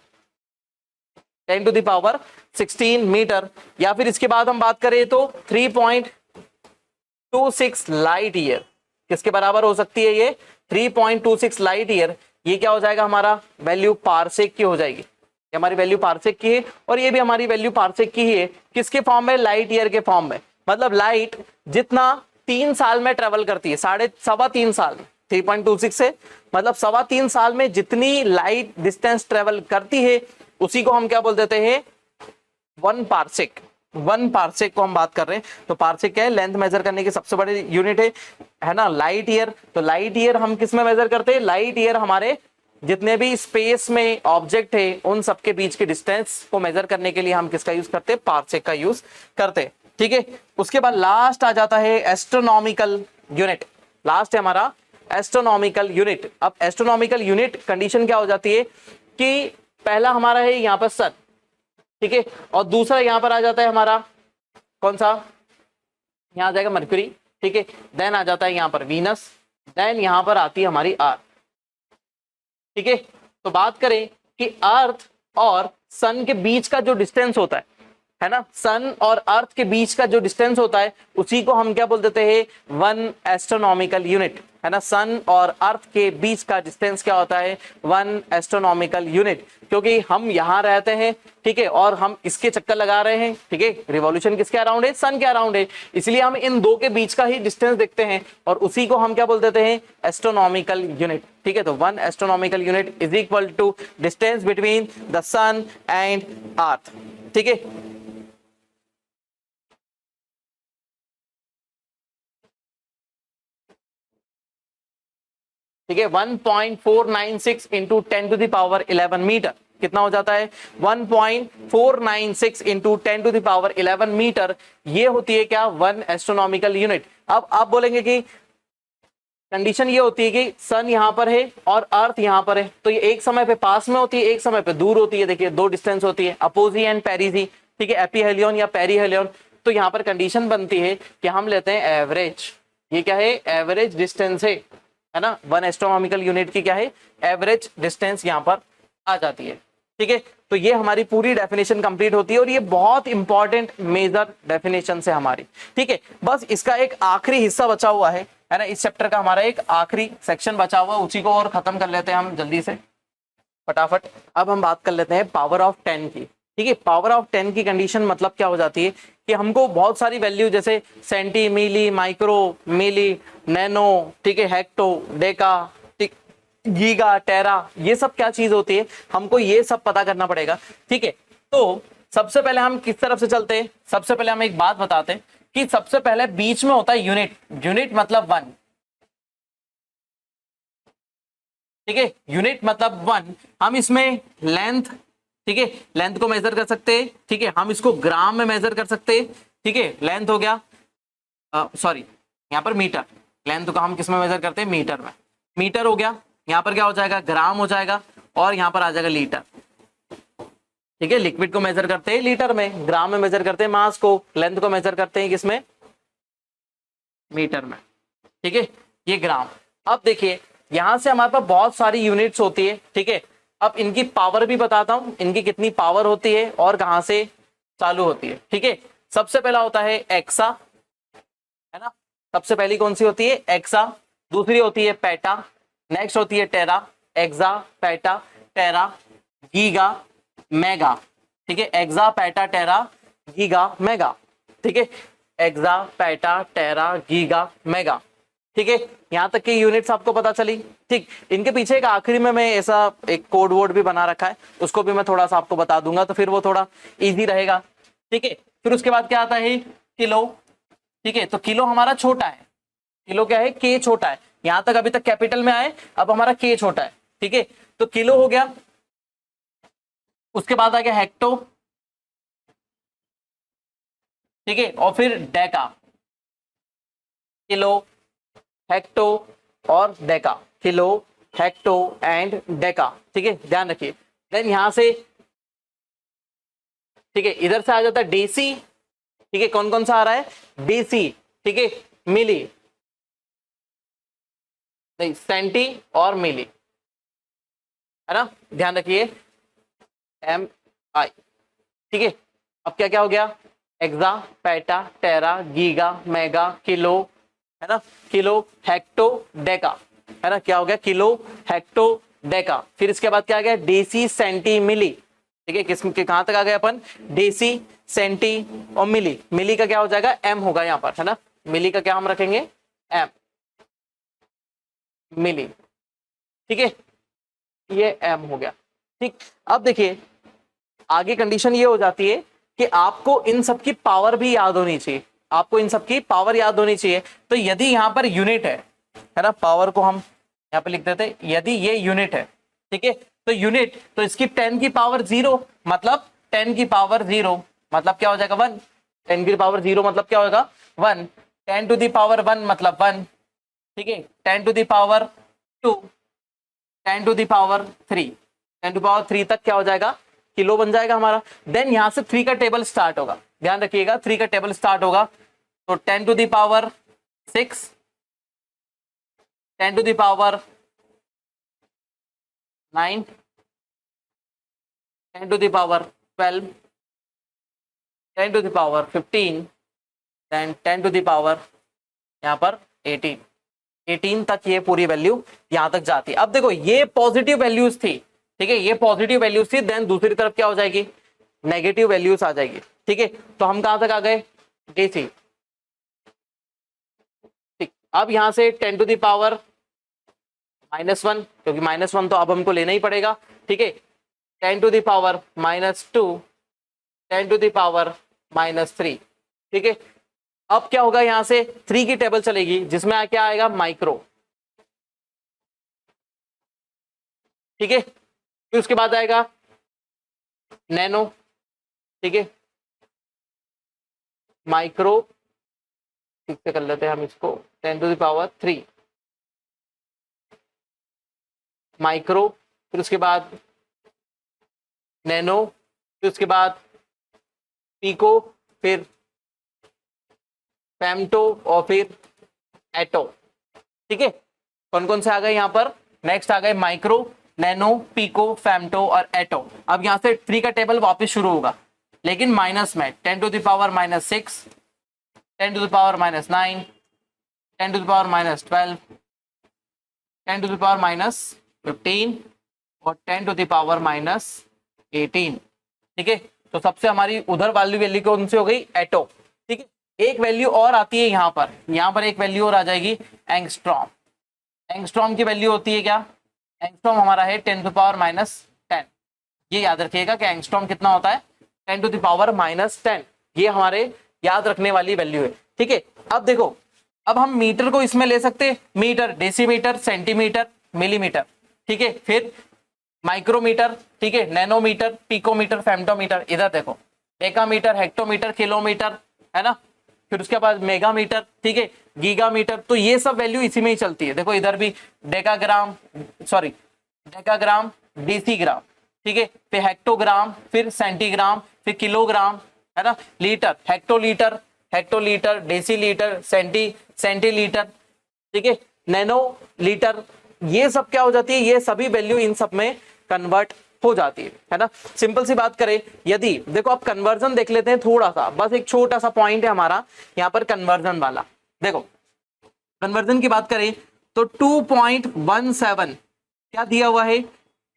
10⁻16 मीटर। या फिर इसके बाद हम बात करें तो 3.26 लाइट ईयर, किसके बराबर हो सकती है ये, 3.26 लाइट ईयर। ये क्या हो जाएगा, हमारा वैल्यू पार्सेक की हो जाएगी, ये हमारी वैल्यू पार्सेक की है, और ये भी हमारी वैल्यू पार्सेक की ही है। किसके फॉर्म में, लाइट ईयर के फॉर्म में। मतलब लाइट जितना 3 साल में ट्रेवल करती है, 3.25 साल में, 3.26 से मतलब 3.25 साल में जितनी लाइट डिस्टेंस ट्रेवल करती है उसी को हम क्या बोल देते हैं, 1 पार्सेक। 1 पार्सेक को हम बात कर रहे हैं। तो पार्सेक क्या है, लेंथ मेजर करने की सबसे बड़ी यूनिट है ना, लाइट ईयर। तो लाइट ईयर हम किस में मेजर करते हैं, लाइट ईयर हमारे जितने भी स्पेस में ऑब्जेक्ट है उन सबके बीच के डिस्टेंस को मेजर करने के लिए हम किसका यूज करते हैं, पार्सेक का यूज करते हैं। ठीक है, उसके बाद लास्ट आ जाता है एस्ट्रोनॉमिकल यूनिट। लास्ट है हमारा एस्ट्रोनॉमिकल यूनिट। अब एस्ट्रोनॉमिकल यूनिट कंडीशन क्या हो जाती है कि पहला हमारा है यहाँ पर सन, ठीक है, और दूसरा यहाँ पर आ जाता है हमारा कौन सा, यहाँ आ जाएगा मरकरी, ठीक है, देन आ जाता है यहाँ पर वीनस, देन यहाँ पर आती है हमारी अर्थ। ठीक है, तो बात करें कि अर्थ और सन के बीच का जो डिस्टेंस होता है ना, सन और अर्थ के बीच का जो डिस्टेंस होता है उसी को हम क्या बोल देते हैं, 1 एस्ट्रोनॉमिकल यूनिट, है ना। सन और अर्थ के बीच का डिस्टेंस क्या होता है, 1 एस्ट्रोनॉमिकल यूनिट। क्योंकि हम यहाँ रहते हैं, ठीक है, और हम इसके चक्कर लगा रहे हैं, ठीक है, रिवॉल्यूशन किसके अराउंड है, सन के अराउंड है, इसलिए हम इन दो के बीच का ही डिस्टेंस देखते हैं और उसी को हम क्या बोल देते हैं, एस्ट्रोनॉमिकल यूनिट। ठीक है, तो 1 astronomical unit is equal to distance between the sun and earth. ठीक है, ठीक है, 1.496 इंटू 10⁻11 मीटर कितना हो जाता है, 1.496 इंटू 10⁻11 मीटर, ये होती है क्या, 1 एस्ट्रोनॉमिकल यूनिट। अब आप बोलेंगे कि कंडीशन ये होती है कि सन यहाँ पर है और अर्थ यहाँ पर है, तो ये एक समय पे पास में होती है, एक समय पे दूर होती है। देखिए दो डिस्टेंस होती है, अपोजी एंड पेरिजी, ठीक है, एपीहेलियन या पेरीहेलियन। तो यहाँ पर कंडीशन बनती है कि हम लेते हैं एवरेज, ये क्या है, एवरेज डिस्टेंस है ना, 1 एस्ट्रोनॉमिकल यूनिट की क्या है, एवरेज डिस्टेंस यहाँ पर आ जाती है। ठीक है, तो ये हमारी पूरी डेफिनेशन कंप्लीट होती है और ये बहुत इंपॉर्टेंट मेजर डेफिनेशन है हमारी। ठीक है, बस इसका एक आखिरी हिस्सा बचा हुआ है ना, इस चैप्टर का हमारा एक आखिरी सेक्शन बचा हुआ है, उसी को और खत्म कर लेते हैं हम जल्दी से फटाफट। अब हम बात कर लेते हैं पावर ऑफ 10 की। ठीक है, पावर ऑफ 10 की कंडीशन मतलब क्या हो जाती है कि हमको बहुत सारी वैल्यू जैसे सेंटी, मिली, माइक्रो, मिली, नैनो, ठीक है, हेक्टो, डेका, गीगा, टेरा, ये सब क्या चीज होती है, हमको ये सब पता करना पड़ेगा। ठीक है, तो सबसे पहले हम किस तरफ से चलते हैं, सबसे पहले हम एक बात बताते हैं कि सबसे पहले बीच में होता है यूनिट। यूनिट मतलब 1, ठीक है, यूनिट मतलब 1। हम इसमें लेंथ, ठीक है, लेंथ को मेजर कर सकते हैं, ठीक है, हम इसको ग्राम में मेजर कर सकते हैं, ठीक है, लेंथ हो गया, सॉरी यहाँ पर मीटर, लेंथ को हम किस में मेजर करते हैं, मीटर में, मीटर हो गया, यहाँ पर क्या हो जाएगा, ग्राम हो जाएगा, और यहाँ पर आ जाएगा लीटर, ठीक है, लिक्विड को मेजर करते हैं लीटर में, ग्राम में मेजर करते हैं मास को, लेंथ को मेजर करते हैं किसमें, मीटर में, ठीक है, ये ग्राम। अब देखिए यहां से हमारे पास बहुत सारी यूनिट्स होती है, ठीक है, अब इनकी पावर भी बताता हूं, इनकी कितनी पावर होती है और कहां से चालू होती है, ठीक है। सबसे पहला होता है एक्सा, है ना, सबसे पहली कौन सी होती है, एक्सा, दूसरी होती है पेटा, नेक्स्ट होती है टेरा, एक्सा, पेटा, टेरा, गीगा, मेगा, ठीक है, एक्सा, पेटा, टेरा, गीगा, मेगा, ठीक है, एक्सा, पेटा, टेरा, गीगा, मेगा, ठीक है, यहां तक की यूनिट्स आपको पता चली, ठीक। इनके पीछे एक आखिरी में मैं ऐसा एक कोड वर्ड भी बना रखा है, उसको भी मैं थोड़ा सा आपको बता दूंगा, तो फिर वो थोड़ा इजी रहेगा, ठीक है। फिर उसके बाद क्या आता है, किलो, ठीक है, तो किलो हमारा छोटा है, किलो क्या है, के छोटा है, यहां तक अभी तक कैपिटल में आए, अब हमारा के छोटा है, ठीक है, तो किलो हो गया। उसके बाद आ गया हेक्टो, ठीक है, और फिर डेका, किलो, हेक्टो और Deka, kilo, hecto and Deka, ठीक है, ध्यान रखिए। देन यहां से, ठीक है, इधर से आ जाता है डेसी, ठीक है, कौन कौन सा आ रहा है, डेसी, ठीक है, मिली, नहीं सेंटी और मिली, है ना, ध्यान रखिए, एम आई, ठीक है। अब क्या क्या हो गया, एक्सा, पेटा, टेरा, गीगा, मेगा, किलो, है ना, किलो, हेक्टो, डेका, है ना, क्या हो गया, किलो, हेक्टो, डेका। फिर इसके बाद क्या आ गया, डेसी, सेंटी, मिली, ठीक है, किस के कहां तक आ गए अपन, डेसी, सेंटी और मिली, मिली का क्या हो जाएगा, एम होगा यहां पर, है ना, मिली का क्या हम रखेंगे, एम, मिली, ठीक है, ये एम हो गया, ठीक। अब देखिए आगे कंडीशन ये हो जाती है कि आपको इन सब की पावर भी याद होनी चाहिए, आपको इन सब की पावर याद होनी चाहिए। तो यदि यहां पर यूनिट है ना, पावर को हम यहां पे लिख देते हैं, यदि ये यूनिट है, ठीक है, तो यूनिट, तो इसकी 10 की पावर 0, मतलब 10 की पावर 0 मतलब क्या हो जाएगा 1, 10 की पावर 0 मतलब क्या होगा 1, 10 टू द पावर 1 मतलब 1, ठीक है, 10 to the power 2, 10 to the power 3, 10 to power 3 तक क्या हो जाएगा, किलो बन जाएगा हमारा। देन यहां से 3 का टेबल स्टार्ट होगा, ध्यान रखिएगा 3 का टेबल स्टार्ट होगा, तो 10 to the power 6, 10 to the power 9, 10 to the power 12, 10 to the power 15, then 10 to the power यहाँ पर 18, 18 तक ये पूरी वैल्यू यहां तक जाती है। अब देखो ये पॉजिटिव वैल्यूज थी, ठीक है, ये पॉजिटिव वैल्यूज थी, देन दूसरी तरफ क्या हो जाएगी, नेगेटिव वैल्यूज आ जाएगी, ठीक है। तो हम कहां तक आ गए, डीसी, ठीक। अब यहां से 10 टू द पावर -1, क्योंकि -1 तो अब हमको लेना ही पड़ेगा, ठीक है, 10 to the power -2, 10 to the power -3, ठीक है। अब क्या होगा, यहां से 3 की टेबल चलेगी, जिसमें क्या आएगा, माइक्रो, ठीक है, फिर उसके बाद आएगा नैनो, ठीक है, माइक्रो, ठीक से कर लेते हैं हम इसको, 10 टू द पावर 3 माइक्रो, फिर उसके बाद नैनो, फिर उसके बाद पिको, फिर फेम्टो और फिर एटो, ठीक है। कौन कौन से आ गए यहाँ पर, नेक्स्ट आ गए माइक्रो, नैनो, पिको, फेम्टो और एटो। अब यहां से 3 का टेबल वापस शुरू होगा, लेकिन माइनस में, 10 to the power -6, 10 to the power -9, 10 to the power -12, 10 to the power -15 और 10 टू द पावर -18, ठीक है। तो सबसे हमारी उधर वैल्यू कौन सी हो गई, एटो, ठीक है। एक वैल्यू और आती है यहाँ पर एक वैल्यू और आ जाएगी, एंगस्ट्रॉम। एंगस्ट्रॉम की वैल्यू होती है क्या, एंगस्ट्रॉम हमारा है 10 टू पावर -10, ये याद रखिएगा कि एंगस्ट्रॉम कितना होता है, 10 टू द पावर -10, ये हमारे याद रखने वाली वैल्यू है, ठीक है। अब देखो, अब हम मीटर को इसमें ले सकते हैं, मीटर, डेसीमीटर, सेंटीमीटर, मिलीमीटर, ठीक है, फिर माइक्रोमीटर, ठीक है, नैनोमीटर, पिकोमीटर, फेम्टोमीटर, इधर देखो डेकामीटर, हेक्टोमीटर, किलोमीटर, है ना, फिर उसके बाद मेगामीटर, ठीक है, गीगामीटर, तो ये सब वैल्यू इसी में ही चलती है। देखो इधर भी डेकाग्राम, सॉरी डेकाग्राम, डेसीग्राम, ठीक है, फिर हेक्टोग्राम, फिर सेंटीग्राम, फिर किलोग्राम, है ना, litre, hectolitre, hectolitre, decilitre, centilitre, ठीक है, नैनो लीटर, ये सब क्या हो जाती है, ये सभी वैल्यू इन सब में कन्वर्ट हो जाती है ना। सिंपल सी बात करें, यदि देखो आप कन्वर्जन देख लेते हैं थोड़ा सा, बस एक छोटा सा पॉइंट है हमारा यहाँ पर कन्वर्जन वाला। देखो कन्वर्जन की बात करें तो 2.17 क्या दिया हुआ है,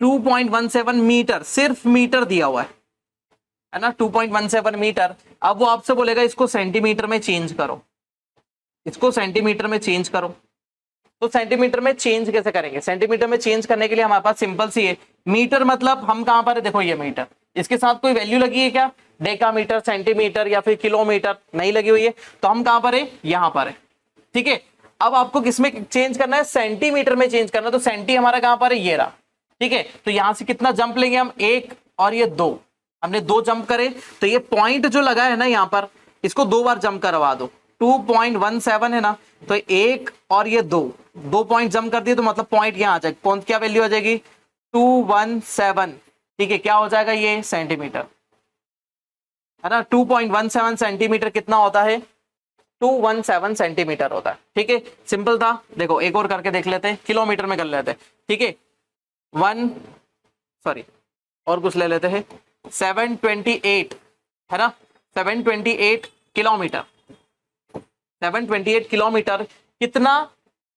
2.17 मीटर, सिर्फ मीटर दिया हुआ है ना, 2.17 मीटर। अब वो आपसे बोलेगा इसको सेंटीमीटर में चेंज करो, इसको सेंटीमीटर में चेंज करो, तो सेंटीमीटर में चेंज कैसे करेंगे, सेंटीमीटर में चेंज करने के लिए हमारे पास सिंपल सी है, मीटर मतलब हम कहां पर है, देखो ये मीटर, इसके साथ कोई वैल्यू लगी है क्या, डेकामीटर, सेंटीमीटर या फिर किलोमीटर, नहीं लगी हुई है, तो हम कहां पर है, यहां पर है, ठीक है। अब आपको किसमें चेंज करना है, सेंटीमीटर में चेंज करना है, तो सेंटी हमारा कहां पर है, ये रहा, ठीक है। तो यहां से कितना जंप लेंगे हम, 1 और ये 2, हमने 2 जंप करे, तो ये पॉइंट जो लगा है ना यहां पर, इसको 2 बार जंप करवा दो, 2.17 है ना, तो 1 और ये 2 पॉइंट जंप कर दिए, तो मतलब पॉइंट यहां आ जाएगा, कौन क्या वैल्यू आ जाएगी, 217, ठीक है, क्या हो जाएगा ये सेंटीमीटर, है ना, 2.17 सेंटीमीटर कितना होता है, 217 सेंटीमीटर होता है, ठीक है, सिंपल था। देखो एक और करके देख लेते हैं, किलोमीटर में कर लेते हैं, ठीक है, और कुछ ले लेते हैं, 728 है ना, 728 किलोमीटर, 728 किलोमीटर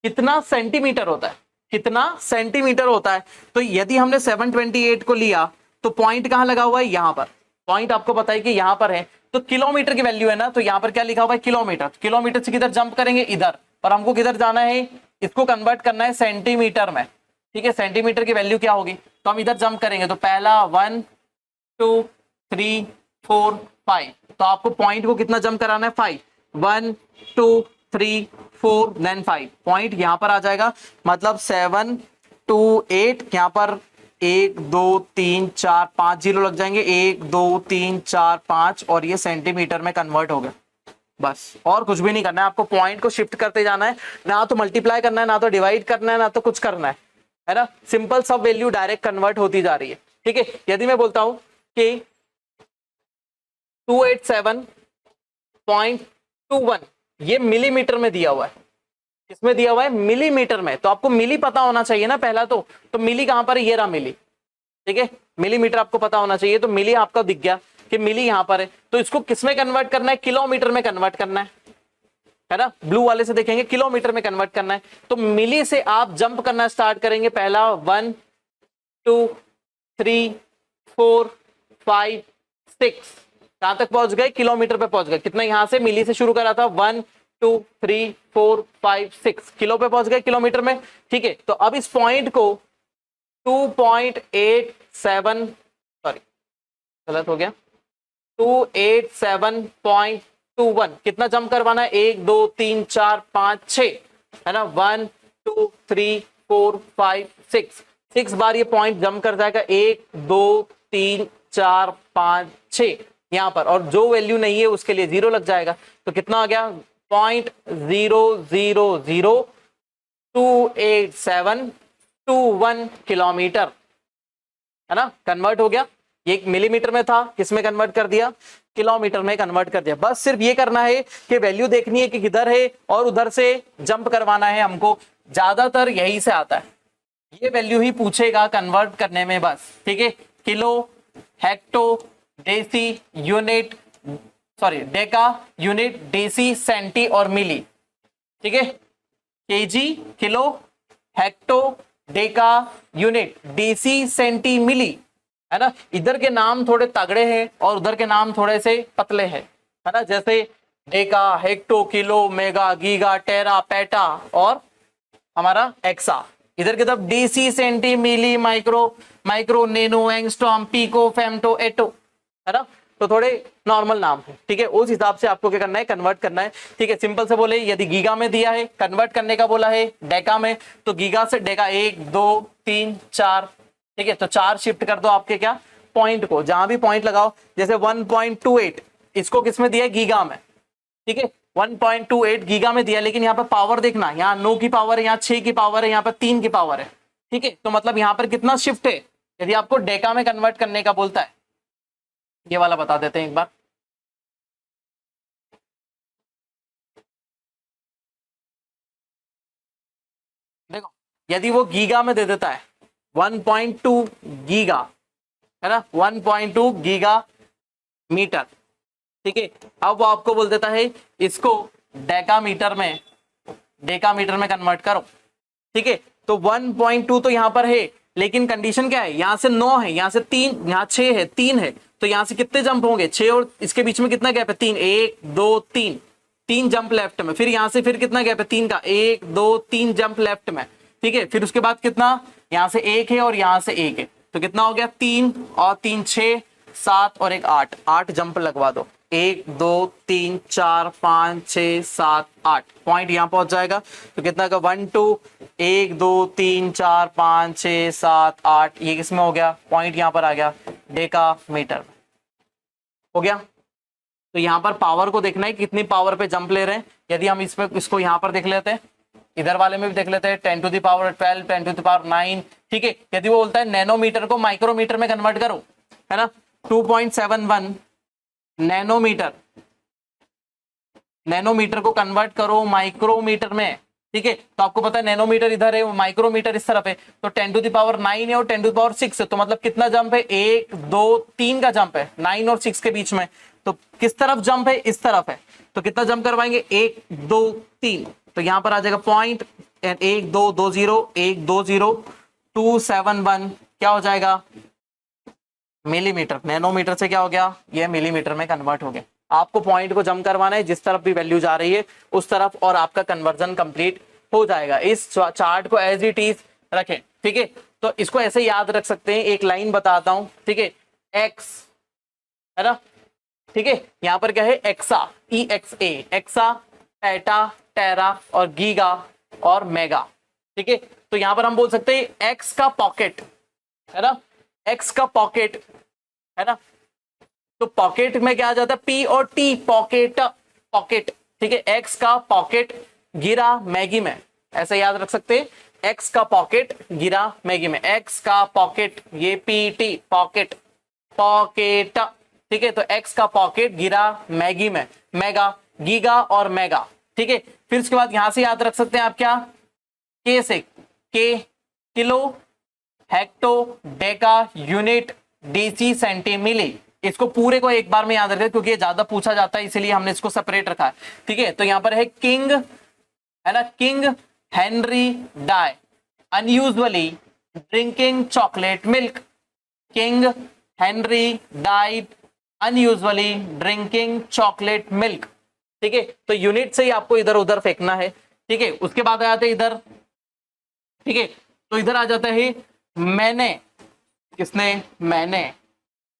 कितना सेंटीमीटर होता है, कितना सेंटीमीटर होता है। तो यदि हमने 728 को लिया तो पॉइंट कहां लगा हुआ है, यहां पर, पॉइंट आपको पता है कि यहां पर है, तो किलोमीटर की वैल्यू है ना, तो यहां पर क्या लिखा हुआ है, किलोमीटर, किलोमीटर से किधर जंप करेंगे, इधर, और हमको किधर जाना है, इसको कन्वर्ट करना है सेंटीमीटर में, ठीक है, सेंटीमीटर की वैल्यू क्या होगी, तो हम इधर जंप करेंगे, तो पहला 1 2 3 4 5, तो आपको पॉइंट को कितना जंप कराना है, 5, 1 2 3 4 देन 5, पॉइंट यहां पर आ जाएगा, मतलब 7 2 8, यहां पर 1 2 3 4 5 जीरो लग जाएंगे, 1 2 3 4 5, और ये सेंटीमीटर में कन्वर्ट हो गया, बस और कुछ भी नहीं करना है आपको, पॉइंट को शिफ्ट करते जाना है, ना तो मल्टीप्लाई करना है, ना तो डिवाइड करना है, ना तो कुछ करना है ना, सिंपल सब वैल्यू डायरेक्ट कन्वर्ट होती जा रही है, ठीक है। यदि मैं बोलता हूं कि 287.21 ये मिलीमीटर में दिया हुआ है, किसमें दिया हुआ है, मिलीमीटर में, तो आपको मिली पता होना चाहिए ना पहला, तो मिली कहां पर है, ये रहा मिली, ठीक है, मिलीमीटर आपको पता होना चाहिए, तो मिली आपका दिख गया कि मिली यहां पर है, तो इसको किसमें कन्वर्ट करना है, किलोमीटर में कन्वर्ट करना है ना, ब्लू वाले से देखेंगे किलोमीटर में कन्वर्ट करना है, तो मिली से आप जंप करना स्टार्ट करेंगे, पहला 1 2 3 4 5 6, कहां तक पहुंच गए, किलोमीटर पे पहुंच गए, कितना, यहां से मिली से शुरू करा था, 1 2 3 4 5 6, किलो पे पहुंच गए, किलोमीटर में, ठीक है। तो अब इस पॉइंट को 2.87, सॉरी गलत हो गया, 287.21 कितना जंप करवाना है, 1 2 3 4 5 6, है ना, 1 2 3 4 5 6 बार ये पॉइंट जंप कर जाएगा, 1 2 3 4 5 6 यहां पर, और जो वैल्यू नहीं है उसके लिए 0 लग जाएगा, तो कितना आ गया, 0.0028721 किलोमीटर, है ना, कन्वर्ट हो गया, ये मिलीमीटर में था, किसमें कन्वर्ट कर दिया, किलोमीटर में कन्वर्ट कर दिया। बस सिर्फ ये करना है कि वैल्यू देखनी है कि किधर है, और उधर से जंप करवाना है हमको, ज्यादातर यही से आता है, ये वैल्यू ही पूछेगा कन्वर्ट करने में, बस, ठीक है, kilo, hecto, deci, unit, sorry deca, unit, deci, centi और मिली, ठीक है, KG, kilo, hecto, deca, unit, deci, centi, milli, है ना। इधर के नाम थोड़े तगड़े हैं और उधर के नाम थोड़े से पतले हैं, है ना, जैसे deca, hecto, kilo, mega, giga, tera, peta और हमारा एक्सा। इधर की तरफ deci, centi, milli, micro, nano, angstrom, pico, femto, atto, है ना। तो थोड़े नॉर्मल नाम है, ठीक है। उस हिसाब से आपको क्या करना है, कन्वर्ट करना है, ठीक है। सिंपल से बोले यदि गीगा में दिया है, कन्वर्ट करने का बोला है डेका में, तो गीगा से डेका 1 2 3 4, ठीक है। तो 4 शिफ्ट कर दो आपके क्या पॉइंट को, जहां भी पॉइंट लगाओ। जैसे 1.28 इसको किस में दिया है, गीगा में, ठीक है। 1.28 गीगा में दिया, लेकिन यहाँ पे पावर देखना, यहाँ 9 की पावर है, यहाँ 6 की पावर है, यहाँ पे 3 की पावर है, ठीक है। तो मतलब यहाँ पर कितना शिफ्ट है, यदि आपको डेका में कन्वर्ट करने का बोलता है, ये वाला बता देते हैं एक बार। देखो यदि वो गीगा में दे देता है 1.2 गीगा, है ना, 1.2 गीगा मीटर, ठीक है। अब वो आपको बोल देता है इसको डेकामीटर में कन्वर्ट करो, ठीक है। तो 1.2 तो यहां पर है, लेकिन कंडीशन क्या है, यहां से 9 है, यहां से 3, यहां 6 है, 3 है, तो यहां से कितने जंप होंगे, 6 और इसके बीच में कितना गैप है, 3, 1 2 3, 3 जंप लेफ्ट में। फिर यहां से फिर कितना गैप है, 3 का, 1 2 3 जंप लेफ्ट में, ठीक है। फिर उसके बाद कितना, यहां से 1 है और यहां से 1 है, तो कितना हो गया, 3 और 3 6 7 और 1 8, 8 जंप लगवा दो, 1 2 3 4 5 6 7 8, पॉइंट यहां पहुंच जाएगा। तो कितना का 1 2 1 2 3 4 5 6 7 8, ये किसमें हो गया, पॉइंट यहां पर आ गया डेका मीटर में, हो गया। तो यहां पर पावर को देखना है कितनी पावर पे जंप ले रहे हैं। यदि हम इसको यहां पर देख लेते हैं, इधर वाले में भी देख लेते हैं, 10 to the power 12, 10 to the power 9, ठीक है। यदि वो बोलता है नैनोमीटर को माइक्रोमीटर में कन्वर्ट करो, है ना, 2.71 नैनोमीटर को कन्वर्ट करो माइक्रोमीटर में, ठीक है। तो आपको पता है नैनोमीटर इधर है, माइक्रोमीटर इस तरफ है, तो 10 टू द पावर 9 है और 10 टू द पावर 6 है, तो मतलब कितना जंप है, 1 2 3 का जंप है 9 और 6 के बीच में। तो किस तरफ जंप है, इस तरफ है, तो कितना जंप करवाएंगे, 1 2 3, तो यहां पर आ जाएगा पॉइंट 1 2 2 0 1 2 0 271, क्या हो जाएगा, मिलीमीटर। नैनोमीटर से क्या हो गया, ये मिलीमीटर में कन्वर्ट हो गया। आपको पॉइंट को जंप करवाना है, जिस तरफ भी वैल्यू जा रही है उस तरफ, और आपका कन्वर्जन कंप्लीट हो जाएगा। इस चार्ट को एज इट इज रखें, ठीक है। तो इसको ऐसे याद रख सकते हैं, एक लाइन बताता हूं, ठीक है, एक्स, है ना, ठीक है। यहां पर क्या है, एक्सा, EXA, एक्सा, एटा, टेरा और गीगा और मेगा, ठीक है। तो यहां पर हम बोल सकते हैं एक्स का पॉकेट, है ना, एक्स का पॉकेट, है ना। तो पॉकेट में क्या आ जाता है, P और T, पॉकेट, पॉकेट, ठीक है। एक्स का पॉकेट गिरा मैगी में, ऐसे याद रख सकते हैं, एक्स का पॉकेट गिरा मैगी में, एक्स का पॉकेट, ये PT, पॉकेट, पॉकेट, ठीक है। तो एक्स का पॉकेट गिरा मैगी में, मेगा, गीगा और मेगा, ठीक है। फिर उसके बाद यहां से याद रख सकते हैं आप क्या, के से, के kilo, hecto, deca, unit, DC, सेंटीमिली। इसको पूरे को एक बार में याद रखें, क्योंकि ये ज्यादा पूछा जाता है, इसीलिए हमने इसको सेपरेट रखा है, ठीक है। तो यहां पर है किंग, है ना, king Henry die unusually drinking chocolate milk, king Henry died unusually drinking chocolate milk, ठीक है। तो यूनिट से ही आपको इधर उधर फेंकना है, ठीक है। उसके बाद आ जाते हैं इधर, ठीक है। तो इधर आ जाता है मैंने, किसने, मैंने,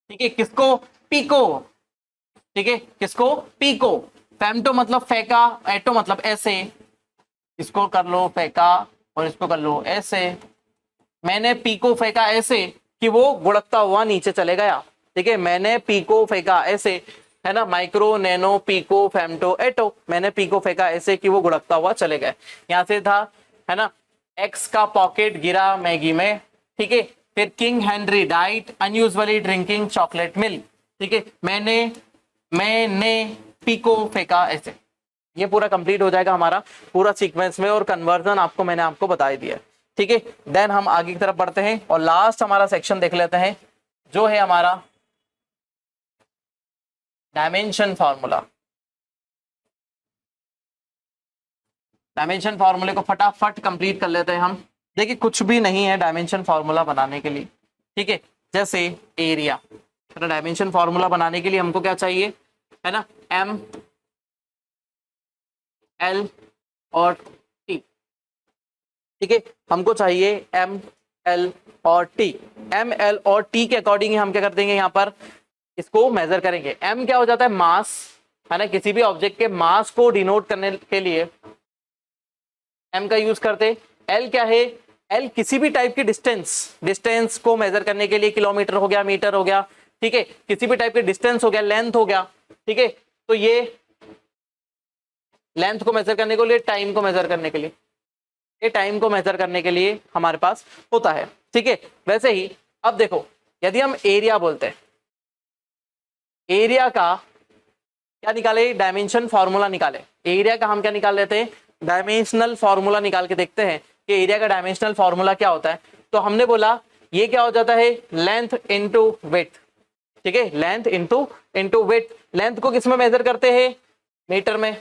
ठीक है, किसको, पीको, ठीक है, किसको, पीको। फेमटो मतलब फेंका, एटो मतलब ऐसे, इसको कर लो फेंका और इसको कर लो ऐसे। मैंने पीको फेंका ऐसे कि वो गुड़कता हुआ नीचे चले गया, ठीक है। मैंने पीको फेंका ऐसे, है ना, माइक्रो, नैनो, पीको, फेमटो, एटो। मैंने पीको फेंका ऐसे कि वो गुड़कता हुआ चले गए। यहां से था, है ना, एक्स का पॉकेट गिरा मैगी में, ठीक है। फिर king Henry diet unusually drinking chocolate milk, ठीक है। मैंने पीको फेंका ऐसे। ये पूरा कंप्लीट हो जाएगा हमारा पूरा सीक्वेंस में, और कन्वर्जन आपको मैंने आपको बता ही दिया, ठीक है। देन हम आगे की तरफ बढ़ते हैं और लास्ट हमारा सेक्शन देख लेते हैं, जो है हमारा डायमेंशन फार्मूला। डायमेंशन फार्मूले को फटाफट कंप्लीट कर लेते हैं हम। देखिए कुछ भी नहीं है डायमेंशन फार्मूला बनाने के लिए, ठीक है। जैसे एरिया, डायमेंशन फार्मूला बनाने के लिए हमको क्या चाहिए, है ना, M, L और T, ठीक है। हमको चाहिए M, L और T। M, L और T के अकॉर्डिंग हम क्या कर देंगे, यहाँ पर इसको मेजर करेंगे। m क्या हो जाता है, मास, है ना, किसी भी ऑब्जेक्ट के मास को डिनोट करने के लिए m का यूज करते। l क्या है, l किसी भी टाइप की डिस्टेंस को मेजर करने के लिए, किलोमीटर हो गया, मीटर हो गया, ठीक है, किसी भी टाइप के डिस्टेंस हो गया, लेंथ हो गया, ठीक है। तो ये लेंथ को मेजर करने के लिए, टाइम को मेजर करने के लिए, ये टाइम को मेजर करने के लिए हमारे पास होता है, ठीक है। वैसे ही अब देखो, यदि हम एरिया बोलते हैं, एरिया का क्या निकाले, डायमेंशन फॉर्मूला निकाले। एरिया का हम क्या निकाल लेते हैं, डायमेंशनल फॉर्मूला निकाल के देखते हैं कि एरिया का डायमेंशनल फॉर्मूला क्या होता है। तो हमने बोला ये क्या हो जाता है, लेंथ इनटू विड्थ, ठीक है, लेंथ इनटू विड्थ। लेंथ को किस में मेजर करते हैं, मीटर में,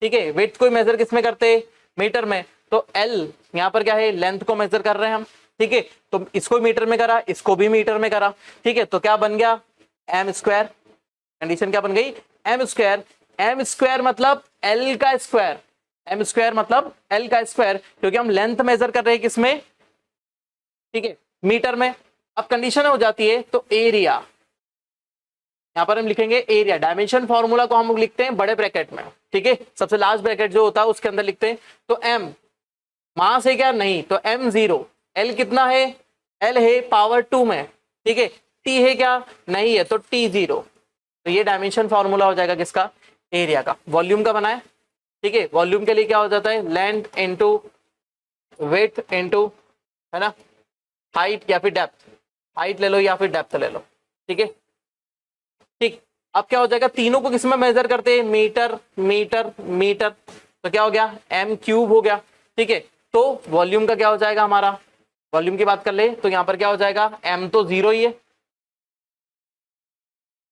ठीक है। विड्थ को मेजर किस में करते हैं, मीटर में। तो L यहाँ पर क्या है, लेंथ को मेजर कर रहे हैं हम, ठीक है। तो इसको मीटर में करा, इसको भी मीटर में करा, ठीक है। तो क्या बन गया, m स्क्वायर। कंडीशन क्या बन गई, m स्क्वायर। m स्क्वायर मतलब L का स्क्वायर, m स्क्वायर मतलब L का स्क्वायर, क्योंकि हम लेंथ मेजर कर रहे हैं किसमें, ठीक है, मीटर में। अब कंडीशन हो जाती है तो एरिया, यहाँ पर हम लिखेंगे एरिया। डायमेंशन फॉर्मूला को हम लिखते हैं बड़े ब्रैकेट में, ठीक है, सबसे लास्ट ब्रैकेट जो होता है उसके अंदर लिखते हैं। तो m मास है क्या, नहीं, तो m 0। l कितना है, l है पावर 2 में, ठीक है। t है क्या, नहीं है, तो t 0। तो ये डायमेंशन फॉर्मूला हो जाएगा किसका, एरिया का। वॉल्यूम का बनाए, ठीक है। वॉल्यूम के लिए क्या हो जाता है, लेंथ इनटू विड्थ इनटू, है ना, हाइट या फिर डेप्थ, हाइट ले लो या फिर डेप्थ ले लो, ठीक है, ठीक। अब क्या हो जाएगा, तीनों को किस में मेजर करते हैं, मीटर मीटर मीटर। तो क्या हो गया, m क्यूब हो गया, ठीक है। तो वॉल्यूम का क्या हो जाएगा, हमारा वॉल्यूम की बात कर ले तो यहाँ पर क्या हो जाएगा, m तो 0 ही है,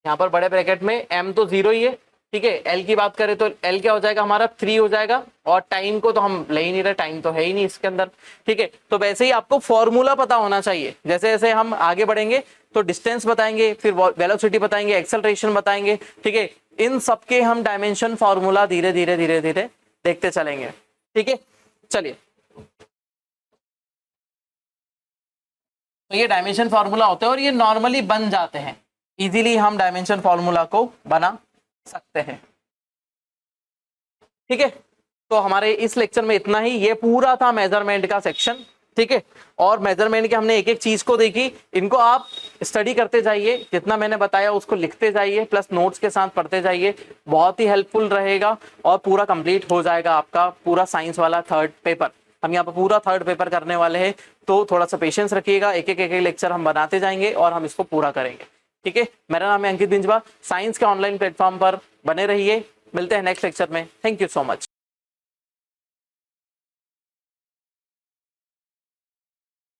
यहाँ पर बड़े ब्रैकेट में m तो 0 ही है, ठीक है। l की बात करें तो l क्या हो जाएगा, हमारा 3 हो जाएगा। और टाइम को तो हम ले ही नहीं रहे, टाइम तो है ही नहीं इसके अंदर, ठीक है। तो वैसे ही आपको फॉर्मूला पता होना चाहिए। जैसे जैसे हम आगे बढ़ेंगे तो डिस्टेंस बताएंगे, फिर वेलोसिटी बताएंगे, एक्सेलरेशन बताएंगे, ठीक है। इन सबके हम डायमेंशन फॉर्मूला धीरे धीरे धीरे धीरे देखते चलेंगे, ठीक है। चलिए, तो ये डायमेंशन फॉर्मूला होते हैं और ये नॉर्मली बन जाते हैं, इजीली हम डायमेंशन फॉर्मूला को बना सकते हैं, ठीक है। तो हमारे इस लेक्चर में इतना ही, ये पूरा था मेजरमेंट का सेक्शन, ठीक है। और मेजरमेंट के हमने एक एक चीज को देखी, इनको आप स्टडी करते जाइए, जितना मैंने बताया उसको लिखते जाइए, प्लस नोट्स के साथ पढ़ते जाइए, बहुत ही हेल्पफुल रहेगा और पूरा कंप्लीट हो जाएगा आपका पूरा साइंस वाला थर्ड पेपर। हम यहाँ पर पूरा थर्ड पेपर करने वाले हैं, तो थोड़ा सा पेशेंस रखिएगा, एक एक लेक्चर हम बनाते जाएंगे और हम इसको पूरा करेंगे, ठीक है। मेरा नाम है अंकित बिंजवा, साइंस के ऑनलाइन प्लेटफॉर्म पर बने रहिए, मिलते हैं नेक्स्ट लेक्चर में। Thank you so much.